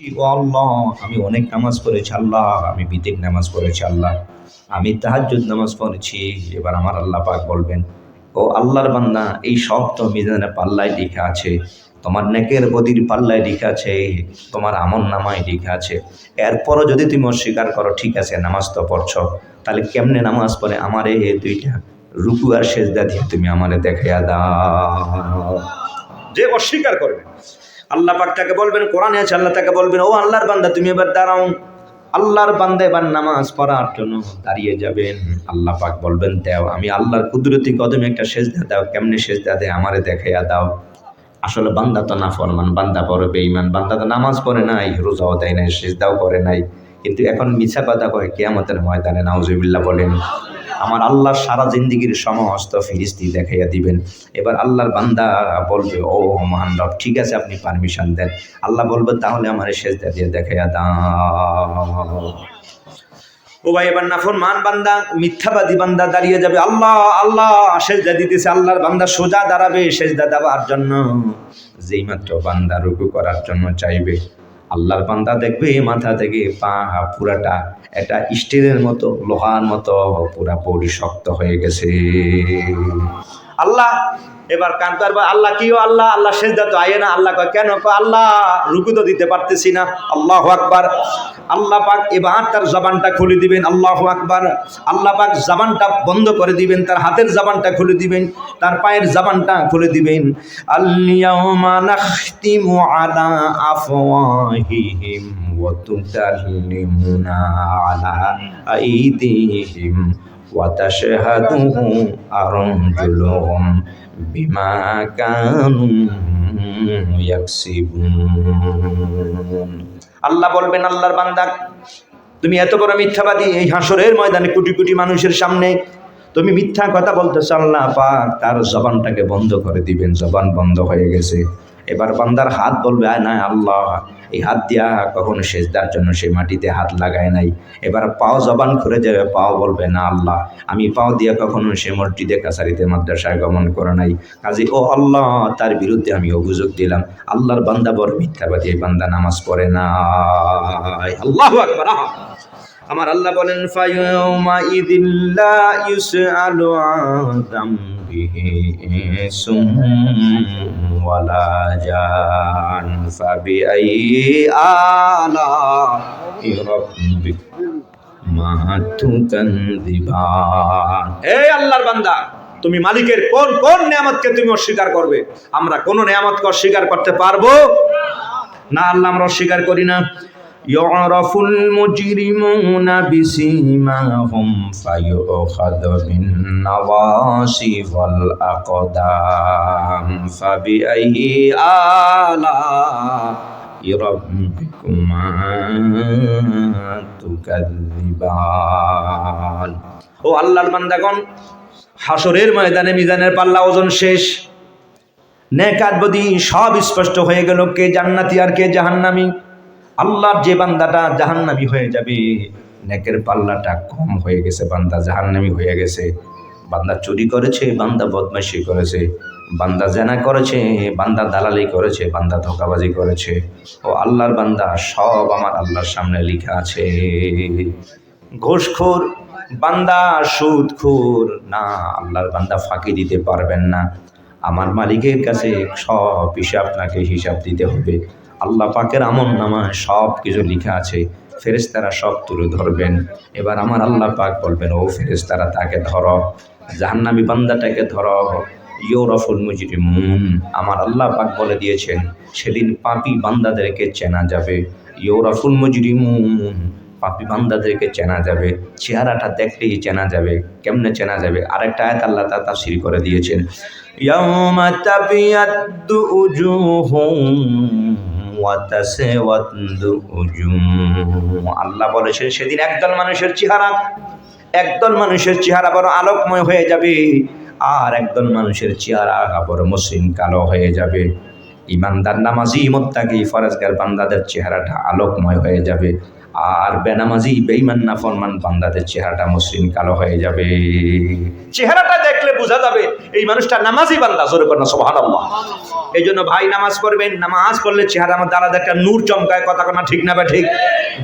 ও আল্লাহ, আমি অনেক নামাজ পড়েছি আল্লাহ, আমি বিতির নামাজ পড়েছি আল্লাহ, আমি তাহাজ্জুদ নামাজ পড়েছি। এবার আমার আল্লাহ পাক বলবেন, ও আল্লাহর বান্দা, এই সব তো মিজানের পাল্লায় লেখা আছে, তোমার নেকের বদির পাল্লায় লেখা আছে, তোমার আমল নামায় লেখা আছে। এরপরও যদি তুমি অস্বীকার করো, ঠিক আছে নামাজ তো পড়ছো, তাহলে কেমনে নামাজ পড়ে আমারে দুইটা রুকু আর সেজদা দিয়ে তুমি আমারে দেখাইয়া দাও। যে অস্বীকার করবে আল্লাহ পাক তাকে বলবেন, কোরআনে আছে আল্লাহ তাকে বলবেন, ও আল্লাহর বান্দা তুমি এবার দাঁড়াও। আল্লাহর বান্দা এবার নামাজ পড়ার জন্য দাঁড়িয়ে যাবেন। আল্লাহ পাক বলবেন, দাও, আমি আল্লাহর কুদরতি কদমে একটা সেজদা দাও। কেমনে সেজদা দেয় আমারে দেখাইয়া দাও। আসলে বান্দা তো নাফরমান, বান্দা পড়ে বেঈমান, বান্দা তো নামাজ পড়ে নাই, রোজাও দেয় নাই, সেজদাও করে নাই, কিন্তু এখন মিছা কথা কয় কিয়ামতের ময়দানে। নাউজুবিল্লাহ বলেন। আমার আল্লাহর সারা জিন্দিগির সমস্ত ফিরিস্তি দেখাইয়া দিবেন। এবার আল্লাহর বান্দা বলবে, ও মহান রব, ঠিক আছে আপনি পারমিশন দেন। আল্লাহ বলবে, তাহলে আমার সেজদা দিয়ে দেখাইয়া দাও। ও ভাই, এবার নাফরমান বান্দা, মিথ্যাবাদী বান্দা দাঁড়িয়ে যাবে, আল্লাহ আল্লাহ সেজদা দিতেছে। আল্লাহর বান্দা সোজা দাঁড়াবে সেজদা দেওয়ার জন্য। যেই মাত্র বান্দা রুকু করার জন্য চাইবে, আল্লাহর বান্দা দেখবে মাথা থেকে পা পুরাটা এটা স্টিলের মতো, লোহার মতো পুরা পরিশক্ত হয়ে গেছে। আল্লাহ এবার কাঁদতে পারবে, আল্লাহ কি ও আল্লাহ, আল্লাহ সেজদা তো আয়ে না। আল্লাহ কয়, কেন? আল্লাহ রুকু তো দিতে পারতেছি না। আল্লাহু আকবার। আল্লাহ পাক এবার তার জবানটা খুলে দিবেন। আল্লাহু আকবার। আল্লাহ পাক জবানটা বন্ধ করে দিবেন, তার হাতের জবানটা খুলে দিবেন, তার পায়ের জবানটা খুলে দিবেন। আল-ইয়াওমা নাখতিমু আলা আফওয়াহিহিম ওয়া তুকাল্লিমুনা আলা আইদিহিম ওয়া তাশহাদু আরজুলুহুম বিমা কানু ইয়াকসিবুন। আল্লাহ বলবেন, আল্লাহর বান্দা, তুমি এত বড় মিথ্যাবাদী, এই হাসরের ময়দানে কোটি কোটি মানুষের সামনে তুমি মিথ্যা কথা বলতেছ। আল্লাহ পাক তার জবানটাকে বন্ধ করে দিবেন, জবান বন্ধ হয়ে গেছে। এবার বান্দার হাত বলবে, আয় না আল্লাহ, এই হাত দিয়া কখনো সেজদার জন্য সে মাটিতে হাত লাগায় নাই। এবার পাও জবান খুলে যাবে, পাও বলবে, না আল্লাহ, আমি পাও দিয়া কখনো সে মসজিদে কাছারিতে মাদ্রাসায় গমন করে নাই। কাজে ও আল্লাহ, তার বিরুদ্ধে আমি অভিযোগ দিলাম। আল্লাহর বান্দা বড় মিথ্যাবাদী, এই বান্দা নামাজ পড়ে না। আল্লাহু আকবার। আমার আল্লাহ বলেন, ফায়াউমা ইযিল্লা ইউসআলু আন যামবিহি ইনসুম ওয়ালা জান ফাবিআইয়ি আলা'i রাব্বিকুমা তুকাযযিবান। এই আল্লাহর বান্দা, তুমি মালিকের কোন কোন নিয়ামতকে তুমি অস্বীকার করবে? আমরা কোন নিয়ামতকে অস্বীকার করতে পারবো না? আল্লাহ আমরা অস্বীকার করি না। يعرف المجرمون بسيماهم فيؤخذ بالنواصي والأقدام فبأي آلاء ربكما تكذبان। ও আল্লাহর বান্দাগণ, হাসরের ময়দানে মিজানের পাল্লা ওজন শেষ। নেক আর বদী সব স্পষ্ট হয়ে গেল, কে জান্নাতি আর কে জাহান্নামী। আল্লাহর যে বান্দাটা জাহান্নামী হয়ে যাবে, নেকের পাল্লাটা কম হয়ে গেছে, বান্দা জাহান্নামী হয়ে গেছে। বান্দা চুরি করেছে, বান্দা বদমাইশি করেছে, বান্দা জেনা করেছে, বান্দা দালালি করেছে, বান্দা ধোঁকাবাজি করেছে। ও আল্লাহর বান্দা, সব আমার আল্লাহর সামনে লেখা আছে। ঘুষখোর বান্দা, সুদখোর না, আল্লাহর বান্দা ফাঁকি দিতে পারবেন না। আমার মালিকের কাছে সব আপনাকে হিসাব দিতে হবে। আল্লাহ পাকের আমল নামায় সব কিছু লেখা আছে, ফেরেশতারা সব তুলে ধরবেন। এবার আমার আল্লাহ পাক বলবেন, ও ফেরেশতারা তাকে ধরো, জাহান্নামী বান্দাটাকে ধরো। ইউরাফুল মুজরিমুন, আমার আল্লাহ পাক বলে দিয়েছেন, সেদিন পাপী বান্দাদেরকে চেনা যাবে। ইউরাফুল মুজরিমুন, পাপী বান্দাদেরকে চেনা যাবে, চেহারাটা দেখলেই চেনা যাবে। কেমনে চেনা যাবে? আরেকটা আয়াত আল্লাহ তা তাফসীর করে দিয়েছেন, ইয়াউমা তাবিয়াদ্দু উজুহুম ওয়া তাসওয়াদ্দু উজুহ। আল্লাহ বলেছেন, সেদিন একদল মানুষের চেহারা বড় আলোকময় হয়ে যাবে, আর একদল মানুষের চেহারা বড় মসৃণ কালো হয়ে যাবে। ইমানদার, নামাজি, মুত্তাকি, ফরজগার বান্দাদের চেহারাটা আলোকময় হয়ে যাবে, আর বেনামাজি বেঈমান নাফরমান বান্দাদের চেহারাটা মসৃণ কালো হয়ে যাবে। চেহারাটা দেখলে বোঝা যাবে এই মানুষটা নামাজি বান্দা। জোরে করেন সুবহানাল্লাহ। এই জন্য ভাই নামাজ পড়বেন, নামাজ পড়লে চেহারার মধ্যে আলাদা একটা নূর চমকায়। কথা কোনা ঠিক না বা ঠিক?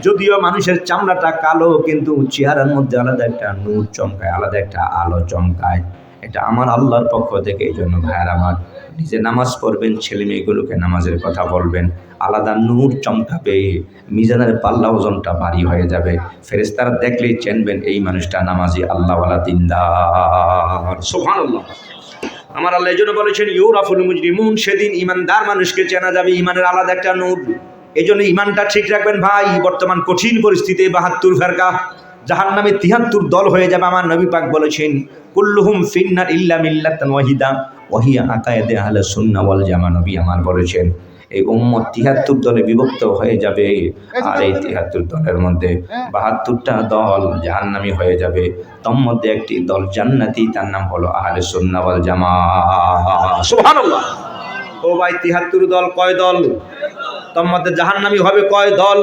যদিও মানুষের চামড়াটা কালো, কিন্তু চেহারার মধ্যে আলাদা একটা নূর চমকায়, আলাদা একটা আলো চমকায়। এটা আমার আল্লাহর পক্ষ থেকে। এই জন্য ভাইয়ার আমার, নিজে নামাজ পড়বেন, ছেলে মেয়েগুলোকে নামাজের কথা বলবেন, আলাদা নূর চমকাবে, মিজানের পাল্লা ওজনটা ভারী হয়ে যাবে। ফেরেশতারা দেখলেই চিনবেন এই মানুষটা নামাজি, আল্লাহওয়ালা, দিনদার। সুবহানাল্লাহ। আমার আল্লাহ এই জন্য বলেছেন ইউরাফুল মুজরিমুন, সেদিন ইমানদার মানুষকে চেনা যাবে, ইমানের আলাদা একটা নূর। এই জন্য ইমানটা ঠিক রাখবেন ভাই। বর্তমান কঠিন পরিস্থিতি 72 ফেরকা, জাহান্নামে 73 দল হয়ে যাবে। আমার নবী পাক বলেছেন কুল্লুহুম ফিন্নার ইল্লা মিল্লাতান ওয়াহিদা ওয়াহিয়া আকায়েদে আহলে সুন্নাহ ওয়াল জামা। নবী আমার বলেছেন এই উম্মত 73 দলে বিভক্ত হয়ে যাবে, আর এই 73 দলের মধ্যে 72টা দল জাহান্নামী হয়ে যাবে। তার মধ্যে একটি দল জান্নাতি, তার নাম হলো আহলে সুন্নাহ ওয়াল জামা। সুবহানাল্লাহ। ও ভাই, 73 দল কয় দল? তার মধ্যে জাহান্নামী হবে কয় দল?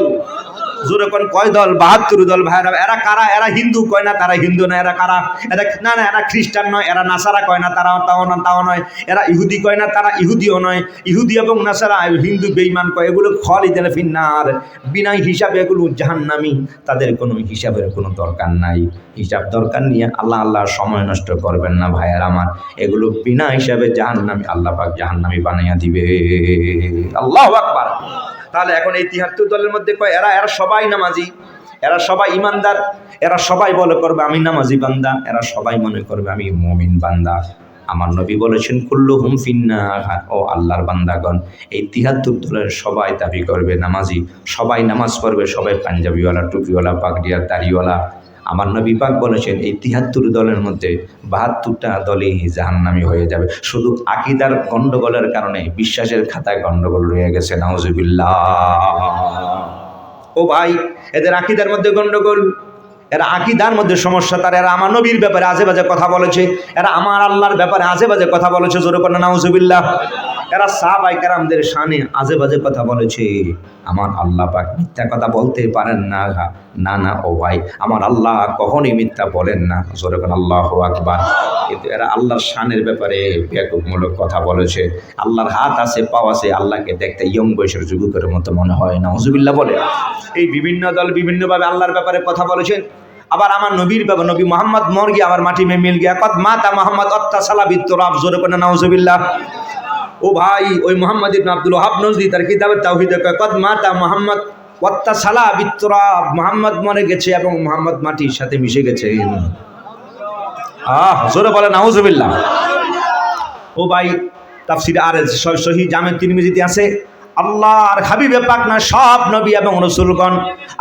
জোরে কোন কয় দল? 72 দল। ভাইরা এরা কারা? এরা হিন্দু কয় না, তারা হিন্দু না। এরা কারা? এরা না না, এরা খ্রিস্টান নয়, এরা নাসারা কয় না, তারা তাও নয়। এরা ইহুদি কয় না, তারা ইহুদিও নয়। ইহুদি এবং নাসারা হিন্দু বেঈমান কয়, এগুলো খালিদিন ফিন্নার, বিনা হিসাবে এগুলো জাহান্নামী। তাদের কোনো হিসাবের কোনো দরকার নাই। হিসাব দরকার নিয়ে আল্লাহ সময় নষ্ট করবেন না ভাইয়ার আমার। এগুলো বিনা হিসাবে জাহান্নামী, আল্লাহ পাক জাহান্নামী বানাইয়া দিবে। আল্লাহু আকবার। তাহলে এখন এই 73 দলের মধ্যে কয় এরা সবাই নামাজি, এরা সবাই ইমানদার, এরা সবাই বলে করবে আমি নামাজি বান্দা, এরা সবাই মনে করবে আমি মুমিন বান্দা। আমার নবী বলেছেন কুল্লুহুম ফিন্নার। ও আল্লাহর বান্দাগণ, এই 73 দলের সবাই দাবি করবে নামাজি, সবাই নামাজ পড়বে, সবাই পাঞ্জাবিওয়ালা, টুপিওয়ালা, পাগড়িয়ার, দাড়িওয়ালা। আমার নবী পাক বলেছেন এই 73 দলের মধ্যে 72টা দলই জাহান্নামী হয়ে যাবে। শুধু আকীদার গন্ডগোলের কারণে বিশ্বাসের খাতায় গন্ডগোল রয়ে গেছে, নাউজুবিল্লাহ। ও ভাই, এদের আকীদার মধ্যে গন্ডগোল, এরা আকীদার মধ্যে সমস্যা। তার এরা আমার নবীর ব্যাপারে আজে বাজে কথা বলেছে, এরা আমার আল্লাহর ব্যাপারে আজে বাজে কথা বলেছে। জোরে করে নাউজুবিল্লাহ। এরা সাহাবায়ে কেরামদের শানে আজে বাজে কথা বলেছে। আমার আল্লাহ পাক মিথ্যা কথা বলতে পারেন না। না না ও ভাই, আমার আল্লাহ কখনই মিথ্যা বলেন না। জোরে করে আল্লাহু আকবার। কিন্তু এরা আল্লাহর শানের ব্যাপারে বেকুবমূলক কথা বলেছে। আল্লাহর হাত আছে, পাও আছে, আল্লাহকে দেখতে ইয়ং বয়সের যুবকের মতো মনে হয়। নাউজুবিল্লাহ বলে। এই বিভিন্ন দল বিভিন্নভাবে আল্লাহর ব্যাপারে কথা বলেছেন। আবার আমার নবীর ব্যাপারে, নবী মোহাম্মদ মর গিয়া আমার মাটি মে মিল গিয়া, কদ মাতা মোহাম্মদ অত্তাসালাবিত তুরাব। জোরে করে নাউজুবিল্লাহ। ও ভাই, ওই মোহাম্মদ ইবনে আব্দুল ওয়াহাব নজদি তার কিতাবে তাওহীদে কয় কদ মাতা মোহাম্মদ ওয়াত্তাসালাবিত তুরাব, মোহাম্মদ মরে গেছে এবং মোহাম্মদ মাটির সাথে মিশে গেছে। জোরে বলে নাউজুবিল্লাহ। ও ভাই, তাফসীরে আর সহিহ জামে তিরমিজিতে আছে আল্লাহর হাবিবে পাক না সব নবী এবং রাসূলগণ,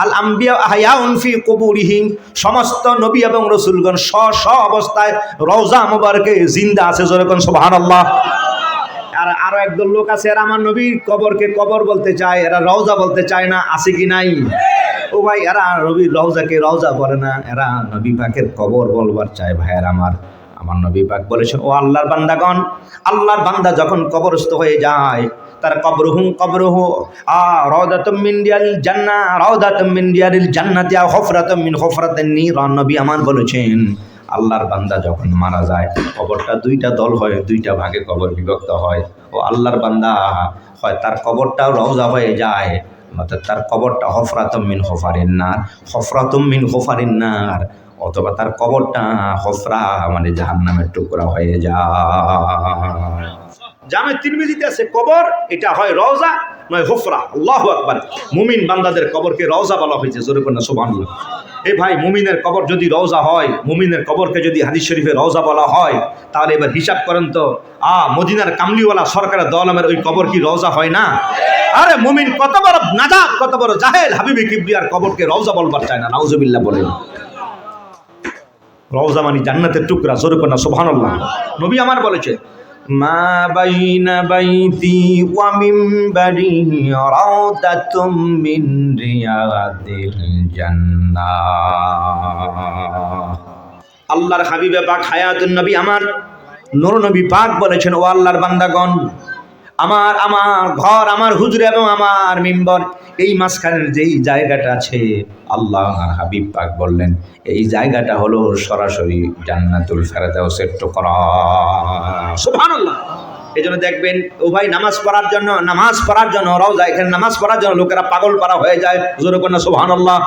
আল আম্বিয়া আহয়াউন ফি কুবুরিহিম, সমস্ত নবী এবং রাসূলগণ স্ব অবস্থায় রওজা মুবারকে জিন্দা আছে। জোরে কোন সুবহানাল্লাহ। আর আরো একদল লোক আছে, এরা আমার নবীর কবরকে কবর বলতে চায়, এরা রওজা বলতে চায় না। আছে কি নাই? ও ভাই, এরা নবীর রওজাকে রওজা বলে না, এরা নবী পাকের কবর বলবার চায়। ভাইয়ের আমার নবী পাক বলেছেন ও আল্লাহর বান্দাগণ, আল্লাহর বান্দা যখন কবরস্থ হয়ে যায়, তার কবরহু রাউদাতুম মিন রিয়ালিল জান্নাহ, রাউদাতুম মিন রিয়ালিল জান্নাতি আও হুফরাতুম মিন হুফরাতিন নিরান। নবী আমার বলেছেন আল্লাহর বান্দা যখন মারা যায়, কবরটা 2টা দল হয়, 2টা ভাগে কবর বিভক্ত হয়। ও আল্লাহর বান্দা হয় তার কবরটাও রওজা হয়ে যায়, অর্থাৎ তার কবরটা হুফরাতুম মিন হুফারিন নার, হুফরাতুম মিন হুফারিন নার, অথবা তার কবরটা হুফরা মানে জাহান্নামের টুকরা হয়ে যায়। জামে তিরমিজিতে আছে কবর এটা হয় রওজা নয় হুফরা। আল্লাহু আকবার। মুমিন বান্দাদের কবরকে রওজা বলা হয়েছে। জোরে করে সুবহানাল্লাহ। এই ভাই, মুমিনের কবর যদি রওজা হয়, মুমিনের কবরকে যদি হাদিস শরীফে রওজা বলা হয়, তাহলে এবার হিসাব করেন তো মদিনার কামলিওয়ালা সরকারের দলমের ওই কবর কি রওজা হয় না? আরে মুমিন কত বড় নাজাত, কত বড় জাহেল, হাবিবে কিবরিয়ার কবরকে রওজা বলবার চায় না। নাউজুবিল্লাহ বলেন। রওজা মানে জান্নাতের টুকরা। জোরে করে সুবহানাল্লাহ। নবী আমার বলেছে মা বাইনা বাইতি ওয়া মিনবারি রাউদাতুম মিন রিয়াদিল জান্নাহ। আল্লাহর হাবিবে পাক হায়াতুন নবী আমার নূর নবী পাক বলেছেন ও আল্লাহর বান্দাগণ, আমার আমার ঘর, আমার হুজুর এবং আমার মিম্বর, এই মাঝখানের যেই জায়গাটা আছে, আল্লাহ আর হাবিব পাক বললেন এই জায়গাটা হলো সরাসরি জান্নাতুল ফেরদাউসের টুকরা। সুবহানাল্লাহ। এই জন্য দেখবেন ও ভাই নামাজ পড়ার জন্য রওজা, এখানে নামাজ পড়ার জন্য লোকেরা পাগল পারা হয়ে যায়। জোরে কন্যা সুবহানাল্লাহ।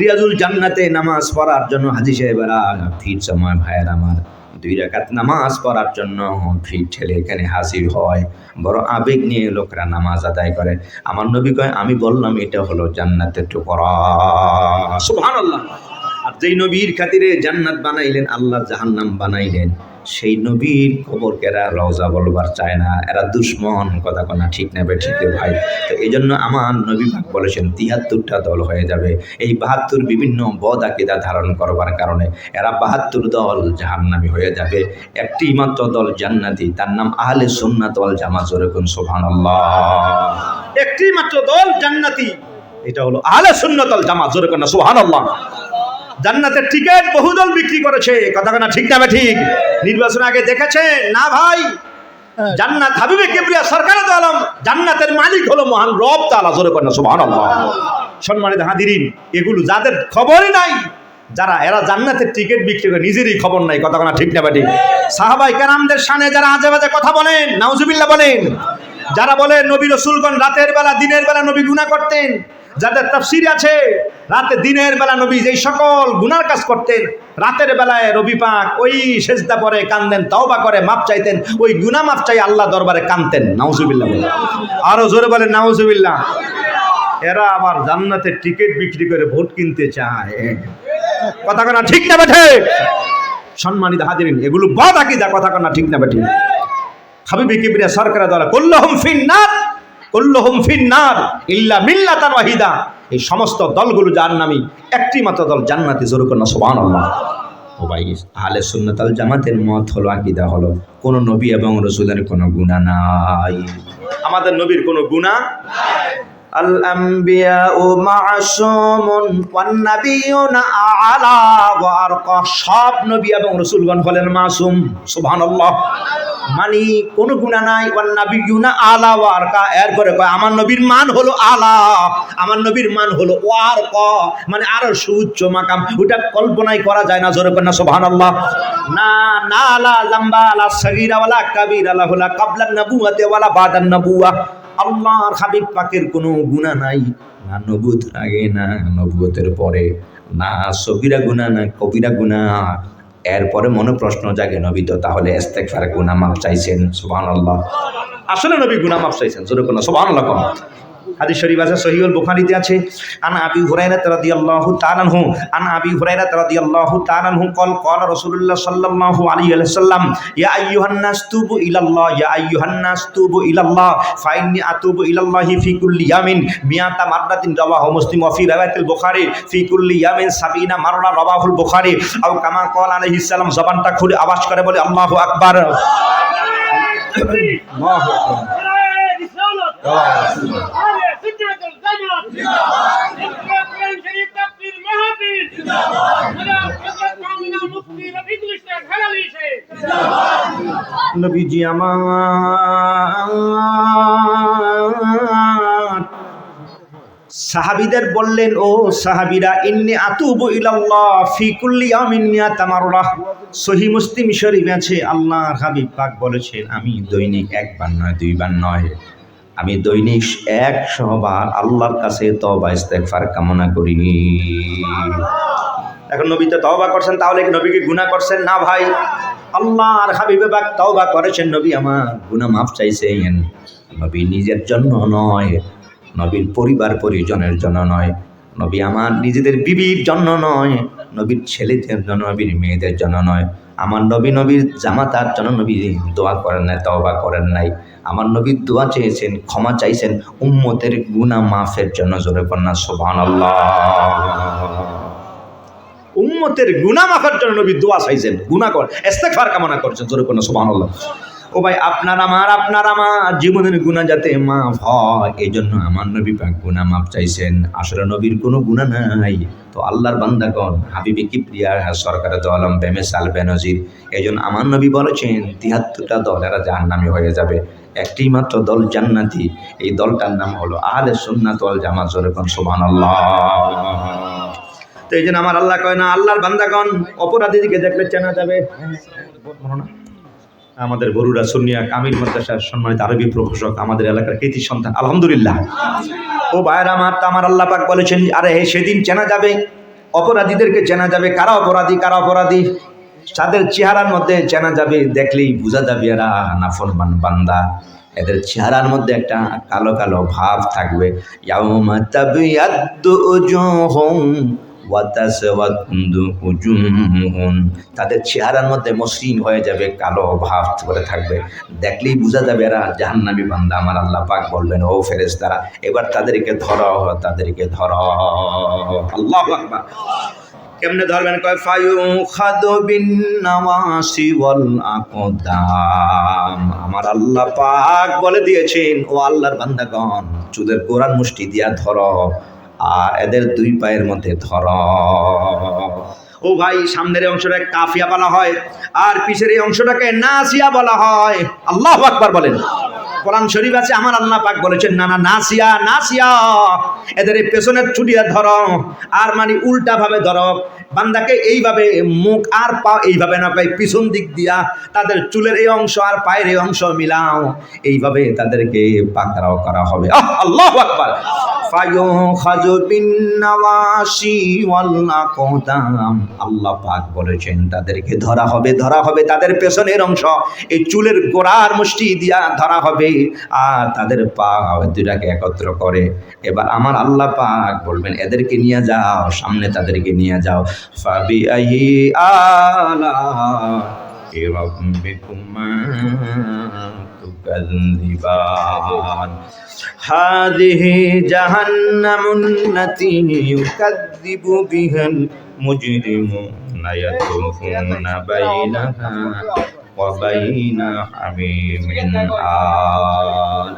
রিয়াজুল জান্নাতে নামাজ পড়ার জন্য হাজী সাহেবেরা ভিড় সময় ভাইয়ের আমার 2 রাকাত নামাজ পড়ার জন্য ভিড় ঠেলে এখানে হাজির হয়, বড় আবেগ নিয়ে লোকেরা নামাজ আদায় করে। আমার নবী কয় আমি বললাম এটা হলো জান্নাতের টুকরা। সুবহানাল্লাহ। আর যেই নবীর খাতিরে জান্নাত বানাইলেন, আল্লাহ জাহান্নাম বানাইলেন, সেই নবীর কবরকে এরা রওজা বলবার চায় না, এরা দুশ্মন। কথা কোনা ঠিক নেবে ঠিক ভাই। তো এই জন্য আমার নবী পাক বলেছেন 73টা দল হয়ে যাবে। এই 72 বিভিন্ন বদ আকীদা ধারণ করবার কারণে এরা 72 দল জাহান্নামী হয়ে যাবে। একটি মাত্র দল জান্নাতি, তার নাম আহলে সুন্নাত ওয়াল জামাত। জোরে কোন সুবহানাল্লাহ। একটি মাত্র দল জান্নাতি, এটা হলো আহলে সুন্নাত ওয়াল জামাত। জোরে কোন সুবহানাল্লাহ। জান্নাতের টিকিট বহুদল বিক্রি করেছে। কথা না ঠিক না ঠিক? নির্বাচন আগে দেখেছেন না ভাই? জান্নাত হাবিবে কিবরিয়া সরকারে দো আলম, জান্নাতের মালিক হলো মহান রব তাআলা। জোরে করেন সুবহানাল্লাহ। সম্মানিত হাজিরিন, এগুলো যাদের খবরই নাই, যারা এরা জান্নাতের টিকিট বিক্রি করে, নিজেরই খবর নাই। কথা না ঠিক না ঠিক? সাহাবায়ে কেরামদের শানে যারা আজে বাজে কথা বলেন, নাউজুবিল্লাহ বলেন, যারা বলে নবী রাসূলগণ রাতের বেলা দিনের বেলা নবী গুনাহ করতেন, যাদের তাফসীর আছে রাতে দিনের বেলা নবী যেই সকল গুনার কাজ করতেন, রাতের বেলায় নবী পাক ওই সেজদা পরে কাঁদেন, তওবা করে মাপ চাইতেন, ওই গুনাহ মাপ চাই আল্লাহ দরবারে কাঁদতেন। নাউজুবিল্লাহ বলেন, আরো জোরে বলেন নাউজুবিল্লাহ। এরা আবার জান্নাতের টিকিট বিক্রি করে ভোট কিনতে চায়। কথা না ঠিক না বেঠে? সম্মানিত হাজিরিন, এগুলো বদ আকীদা। কথা না ঠিক না বেঠে? হাবিবে কিবরিয়া সরকারের দ্বারা কুল্লুহুম ফিন্নার, কুল্লুহুম ফিন্নার ইল্লা মিল্লাতান ওয়াহিদা। এই সমস্ত দলগুলো জাহান্নামী, একটি মাত্র দল জান্নাতি। জোরে কন্না সুবহানাল্লাহ। ও ভাই, আহলে সুন্নাত ওয়াল জামাতের মত হলো, আকীদা হলো, কোন নবী এবং রাসূলের কোনো গুনাহ নাই। আমাদের নবীর কোনো গুনাহ নাই। আল আম্বিয়াউ মাসুমুন ওয়ান নাবিয়ুনা আ'লা ওয়া আরকা। সব নবী এবং রাসূলগণ হলেন মাসুম। সুবহানাল্লাহ। মানে কোন গুনাহ নাই। ওয়ান নাবিয়ুনা আ'লা ওয়া আরকা। এরপরে কয় আমার নবীর মান হলো আলা, আমার নবীর মান হলো ওয়ারকা, মানে আরো সুউচ্চ মাকাম। ওটা কল্পনাই করা যায় না। জোরে কন্না সুবহানাল্লাহ। না না লা জামবা লা সগীরা ওয়ালা কাবীরা লাহুলা ক্বাবলান নবুওয়াতি ওয়ালা বাদান নবুওয়া। আল্লাহর হাবিব পাকের কোনো গুনাহ নাই, না নবুয়তের আগে না নবুয়তের পরে, না সগীরা গুনাহ না কবিরা গুনাহ। এরপরে মনে প্রশ্ন জাগে, নবী তো তাহলে ইস্তেগফার গুনাহ মাফ চাইছেন। সুবহানাল্লাহ। আসলে নবী গুনাহ মাফ চাইছেন। জোরে কোন সুবহানাল্লাহ। কোন হাদিস শরীফ আছে, সহিহুল বুখারীতে আছে, আন আবি হুরায়রা রাদিয়াল্লাহু তাআলা আনহু, আন আবি হুরায়রা রাদিয়াল্লাহু তাআলা আনহু قال রাসূলুল্লাহ সাল্লাল্লাহু আলাইহি ওয়াসাল্লাম ইয়া আইয়ুহান নাস তুবু ইলাল্লাহ, ইয়া আইয়ুহান নাস তুবু ইলাল্লাহ ফাইন্নী আতুবু ইলাল্লাহি ফি কুল্লি ইয়ামিন মিয়াতা মাররাতিন। রাওয়াহু মুসলিম ওয়া ফি রাওয়ায়াতিল বুখারী ফি কুল্লি ইয়ামিন 70 মাররা। রাওয়াহুল বুখারী। আও কামা ক্বাল আলাইহিস সালাম, জবানটা খুলে আওয়াজ করে বলে আল্লাহু আকবার। আল্লাহু আকবার। নবীজি আমার সাহাবীদের বললেন, ও সাহাবীরা, ইন্নী আতুবু ইলাল্লাহ ফি কুল্লি ইয়ামিন মিয়াতা মাররা। সহিহ মুসলিম শরীফ আছে, আল্লাহর হাবিব পাক বলেছেন আমি দৈনিক 1 বার নয় 2 বার নয়, আমি দৈনিক 100 বার আল্লাহর কাছে তওবা ইস্তেগফার কামনা করি। এখন নবী তো তওবা করছেন, তাহলে কি নবী কি গুনাহ করছেন? না ভাই, আল্লাহর হাবিবে পাক তওবা করেছেন, নবী আমার গুনাহ মাফ চাইছেন। নবী নিজের জন্য নয়, নবীর পরিবার পরিজনের জন্য নয়, নবী আমার নিজেদের বিবির জন্য নয়, নবীর ছেলেদের জন্য, নবীর মেয়েদের জন্য নয়, আমার নবী নবীর জামাতার জন্য নবী দোয়া করেন নাই, তওবা করেন নাই। আমার নবী দোয়া চেয়েছেন, ক্ষমা চাইছেন উম্মতের গুনাহ মাফের জন্য। জোরে কন্না সুবহানাল্লাহ। উম্মতের গুনাহ মাফের জন্য নবী দোয়া চাইছেন, গুনাহ কর ইস্তেগফার কামনা করছেন। জোরে কন্না সুবহানাল্লাহ। ও ভাই, আপনার আমার জীবনের গুনাহ যাতে মাফ হয়, এই জন্য আমার নবী পাক গুনাহ মাফ চাইছেন। আসলে নবীর কোনো গুনাহ নাই। তো আল্লাহর বান্দাগণ, হাবিবে কিবরিয়া সরকারে দো আলম বেমিসাল বেনজির, এই জন্য আমার নবী বলেছেন 73টা দল এরা জাহান্নামী হয়ে যাবে। একটি মাত্র দল জান্নাতি, এই দলটার নাম হলো আহলে সুন্নাত ওয়াল জামাত। জোরে কোন সুবহানাল্লাহ। তো এই জন্য আমার আল্লাহ কয় না, আল্লাহর বান্দাগণ অপরাধীকে দেখলে চেনা যাবে। আমাদের বরুড়া সুন্নিয়া কামিল মাদ্রাসার সম্মানিত আরবি প্রভাষক, আমাদের এলাকার কৃতি সন্তান, আলহামদুলিল্লাহ। ও ভাইরা আমার আল্লাহ পাক বলেছেন, আরে সেদিন চেনা যাবে, অপরাধীদেরকে চেনা যাবে। কারা অপরাধী, কারা অপরাধী? তাদের চেহারার মধ্যে চেনা যাবে, দেখলেই বোঝা যাবে এরা নাফরমান বান্দা। এদের চেহারার মধ্যে একটা কালো কালো ভাব থাকবে। ইয়াউমা তাবিয়াদ্দু উজুহুম ওয়া তাসওয়াদ্দু উজুহুম, তাদের চেহারার মধ্যে মসৃণ হয়ে যাবে, কালো ভাব করে থাকবে, দেখলেই বোঝা যাবে এরা জাহান্নামী বান্দা। আমার আল্লাহ পাক বলবেন, ও ফেরেশতারা এবার তাদেরকে ধরো, তাদেরকে ধরো। আল্লাহু আকবার। কেমনে ধরবেন? কয় ফায়ুখাদু বিন-নাওয়াসি ওয়াল আকদাম। আমার আল্লাহ পাক বলে দিয়েছেন, ও আল্লাহর বান্দাগণ, চুলের গোড়ার মুষ্টি দিয়া ধরো আর এদের দুই পায়ের মধ্যে ধরো। ও ভাই, সামনের অংশটাকে কাফিয়া বলা হয় আর পিছের এই অংশটাকে নাসিয়া বলা হয়। আল্লাহু আকবার বলেন। কোরআন শরীফ আছে, আমার আল্লাহ পাক বলেছেন, না না, নাসিয়া, নাসিয়া, এদের এই পেছনের চুড়িয়া ধরো, আর মানে উল্টা ভাবে ধরো। বান্দাকে এইভাবে মুখ আর পা এইভাবে না, পাই পিছন দিক দিয়া তাদের চুলের এই অংশ আর পায়ের এই অংশ মিলাও, এইভাবে তাদেরকে পাকড়াও করা হবে। আল্লাহু আকবার। ফায়ুখাযু বিন-নাওয়াসি ওয়াল আকদাম। আল্লাহ পাক বলেছেন তাদেরকে ধরা হবে, ধরা হবে তাদের পেছনের অংশ, এই চুলের গোড়ার মুষ্টি দিয়া ধরা হবে, আর তাদের পা দুটাকে একত্র করে এবার আমার আল্লাহ পাক বলবেন, এদেরকে নিয়ে যাও, সামনে তাদেরকে নিয়ে যাও। ফাবিআইয়ি আলা'i রাব্বিকুমা তুকাযযিবান। হাযিহি জাহান্নামুল্লাতী ইউকাযযিবু বিহাল মুজরিমুনা ইয়াতুফুনা বাইনাহা ওয়া বাইনা হামীমিন আন।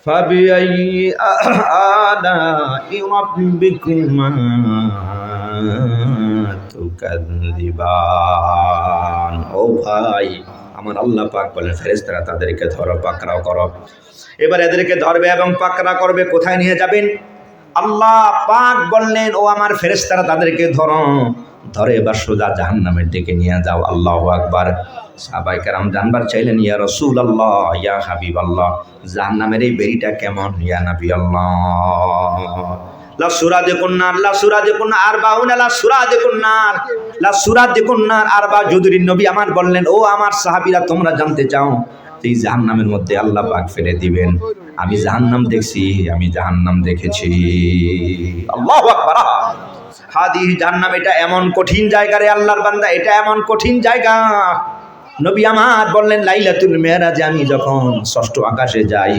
ফাবিআইয়ি আলা'i রাব্বিকুমা তুকাযযিবান। ও ভাই, আমার আল্লাহ পাক বলেন, ফেরেশতারা তাদেরকে ধরো, পাকড়াও করো। এবার এদেরকে ধরবে এবং পাকড়া করবে। কোথায় নিয়ে যাবেন? আল্লাহ পাক বললেন, ও আমার ফেরেশতারা তাদেরকে ধরো, ধরে এবার সোজা জাহান্নামের দিকে নিয়ে যাও। আল্লাহু আকবার। সাহাবায়ে কেরাম জানবার চাইলেন, ইয়া রাসূলুল্লাহ, ইয়া হাবিবাল্লাহ, জাহান্নামের এই বেড়িটা কেমন? ইয়া নবী আল্লাহ, লা সুরাদিকুন নার, লা সুরাদিকুন আরবাউনা, লা সুরাদিকুন নার, লা সুরাদিকুন নার আরবা। যদুরিন নবী আমার বললেন, ও আমার সাহাবীরা, তোমরা জানতে চাও এই জাহান্নামের মধ্যে আল্লাহ পাক ফেলে দিবেন। আমি জাহান্নাম দেখছি, আমি জাহান্নাম দেখেছি। আল্লাহু আকবার। হাদিহি জাহান্নাম, এটা এমন কঠিন জায়গা রে আল্লাহর বান্দা, এটা এমন কঠিন জায়গা। নবী আমার বললেন, লাইলাতুল মেরাজে আমি যখন ষষ্ঠ আকাশে যাই,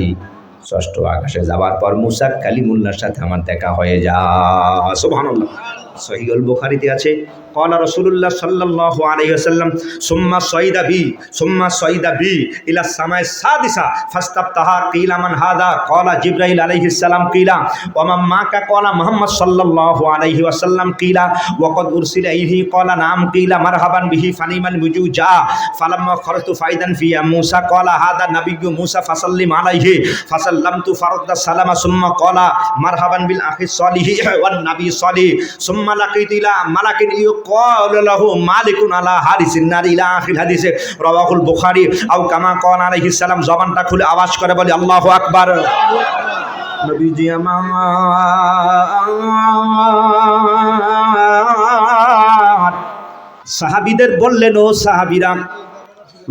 ষষ্ঠ আকাশে যাওয়ার পর মুসা কালিমুল্লাহর সাথে আমার দেখা হয়ে যায়। সুবহানাল্লাহ। সহিহুল বুখারীতে আছে, ক্বালা রাসূলুল্লাহ সাল্লাল্লাহু আলাইহি ওয়াসাল্লাম, সুম্মা সাইদা বি ইলা সামাই সাদিসা ফাস্তাফতাহা, কিলা মান হাদা, ক্বালা জিবরাইল আলাইহিস সালাম, কিলা ওয়া মান মাকা, ক্বালা মুহাম্মদ সাল্লাল্লাহু আলাইহি ওয়াসাল্লাম, কিলা ওয়া ক্বাদ উরসিলা ইলাইহি, ক্বালা নাম, কিলা মারহাবান বিহি ফানিমাল মুজুজা, ফালাম্মা খারাজতু ফাইদান ফিয়া মুসা, ক্বালা হাদা নাবিয়্যু মুসা ফাসাল্লিম আলাইহি, ফাসাল্লামতু ফারাদ্দা সালামা, সুম্মা ক্বালা মারহাবান বিল আখি সালিহি ওয়ান নবী সালিহ, সুম্মা লাকিতু ইলা মালাকিন ইউকালু লাহু মালিকুন আলা হারিসিন নার, ইলা আখির হাদিসে, রাওয়াহুল বুখারী। আও কামা ক্বালা আলাইহিস সালাম, জবানটা খুলে আওয়াজ করে বলি আল্লাহু আকবার। নবীজি আমার সাহাবীদের বললেন, ও সাহাবীরা,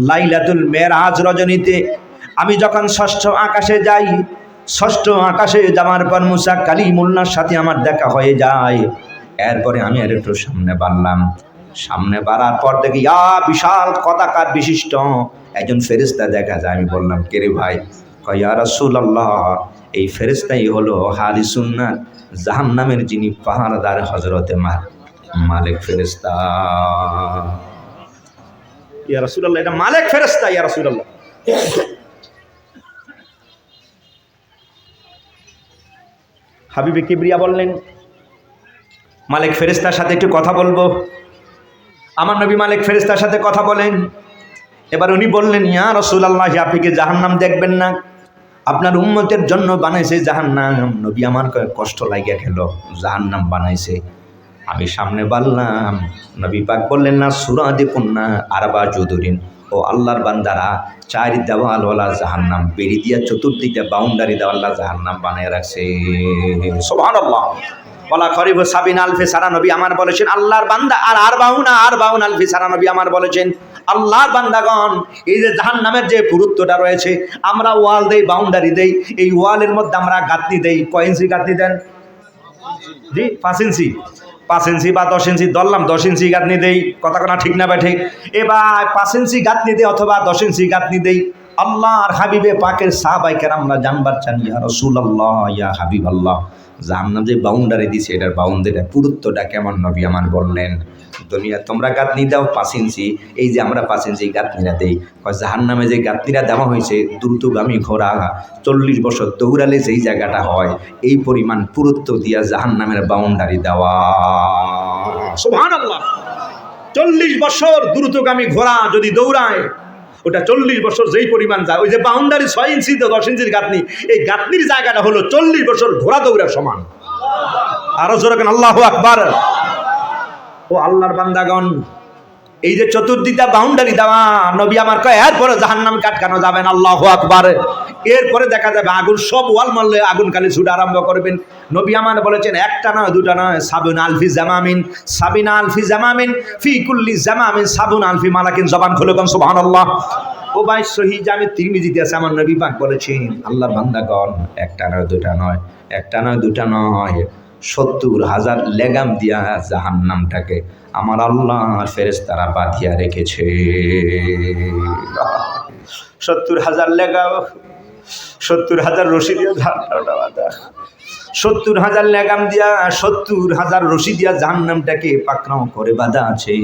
লাইলাতুল মেরাজ রজনীতে আমি যখন ষষ্ঠ আকাশে যাই, ষষ্ঠ আকাশে যাওয়ার পর মুসা কালিমুল্লাহর সাথে আমার দেখা হয়ে যায়। এরপরে আমি আর একটু সামনে বাড়লাম, সামনে বাড়ার পর দেখি বিশাল কদাকার বিশিষ্ট একজন ফেরেশতা দেখা যায়। আমি বললাম, কে রে ভাই? কয়, ইয়া রাসূলুল্লাহ, এই ফেরেশতাই হলো হারিসুন নার, জাহান্নামের যিনি পাহারাদার, হযরতে মালিক ফেরেশতা। ইয়া রাসূলুল্লাহ, এটা মালিক ফেরেশতা। ইয়া রাসূলুল্লাহ, হাবিবে কিবরিয়া বললেন, মালিক ফেরেশতার সাথে একটু কথা বলবো। আমার নবী মালিক ফেরেশতার সাথে কথা বলেন। এবার উনি বললেন, ইয়া রাসূলুল্লাহ, আপনি কি জাহান্নাম দেখবেন না? আপনার উম্মতের জন্য বানাইছে জাহান্নাম। নবী আমার কষ্ট লাগিয়া গেল, জাহান্নাম বানাইছে। আমি সামনে বললাম, নবী পাক বললেন, না সূরা দেখুন না আরবা জুদুরিন, ও আল্লাহর বান্দারা, চার দেওয়ালওয়ালা জাহান্নাম, বেড়ি দিয়া চতুর্দিকে বাউন্ডারি দেওয়ালা জাহান্নাম বানিয়ে রাখছে। সুবহানাল্লাহ। বলা করিব সাবিন আলফি সারা, নবী আমার বলেছেন আল্লাহর বান্দা, আর বাউন আলফি সারা, নবী আমার বলেছেন আল্লাহর বান্দাগণ, এই যে জাহান্নামের যে পুরুত্বটা রয়েছে, আমরা ওয়াল দেই, বাউন্ডারি দেই, এই ওয়ালের মধ্যে আমরা গাঁথনি দেই। কয় ইঞ্চি গাঁথনি দেন? জি 5 ইঞ্চি, 5 ইঞ্চি বা 10 ইঞ্চি ধরলাম, 10 ইঞ্চি গাঁথনি দেই। কথা কোনা ঠিক না বা ঠিক? এবার 5 ইঞ্চি গাঁথনি দেই অথবা 10 ইঞ্চি গাঁথনি দেই। আল্লাহর হাবিবে পাকের সাহাবায়ে কেরামরা জানবার চান, ইয়া রাসূলুল্লাহ, ইয়া হাবিবাল্লাহ, জাহান্নাম যে বাউন্ডারি দিছে, এটার বাউন্ডারির পুরুত্বটা কেমন? নবী আমার বললেন, দুনিয়া তোমরা গাঁথনি দাও 5 ইঞ্চি, এই যে আমরা 5 ইঞ্চি গাঁথনিরা দেই। জাহান্নামে যে গাঁথনিরা দেওয়া হয়েছে, দ্রুতগামী ঘোড়া 40 বছর দৌড়ালে যেই জায়গাটা হয়, এই পরিমাণ পুরুত্ব দিয়া জাহান্নামের বাউন্ডারি দেওয়া। সুবহানাল্লাহ। 40 বছর দ্রুতগামী ঘোড়া যদি দৌড়ায়, ওটা 40 বছর যেই পরিমাণ যায়, ওই যে বাউন্ডারি 6 ইঞ্চি 10 ইঞ্চির গাঁথনি, এই গাঁথনির জায়গাটা হলো 40 বছর ঘোড়া দৌড়ার সমান। আরো জোরে কেন আল্লাহু আকবার। ও আল্লাহর বান্দাগণ, এই যে চতুর্দিকটা বাউন্ডারি দেওয়া, নবী আমার কয় এরপরে জাহান্নাম কাটকানো যাবেন। আল্লাহু আকবার। এরপরে দেখা যাবে আগুন, সব ওয়াল মারলে আগুন খালি ছুটা আরম্ভ করবেন। নবী আমার বলেছেন, একটা নয় দুটা নয়, 70 আলফি জামামিন, 70 আলফি জামামিন, ফি কুল্লি জামামিন 70 আলফি মালাকিন। জবান খুলে কোন সুবহানাল্লাহ। ও ভাই, সহিহ জামি তিরমিজিতে আছে, আমার নবী পাক বলেছেন, আল্লাহর বান্দাগণ, একটা নয় দুটা নয়, একটা নয় দুটা নয়, 70,000 লেগাম দিয়া জাহান্নামটাকে আমার আল্লাহ ফেরেশতারা বাঁধিয়া রেখেছে। 70,000 লেগাম, 70,000 রশি দিয়া জাহান্নামটা বাঁধা, 70,000 লেগাম দিয়া, 70,000 রশি দিয়া জাহান্নামটাকে পাকড়াও করে বাঁধা আছে।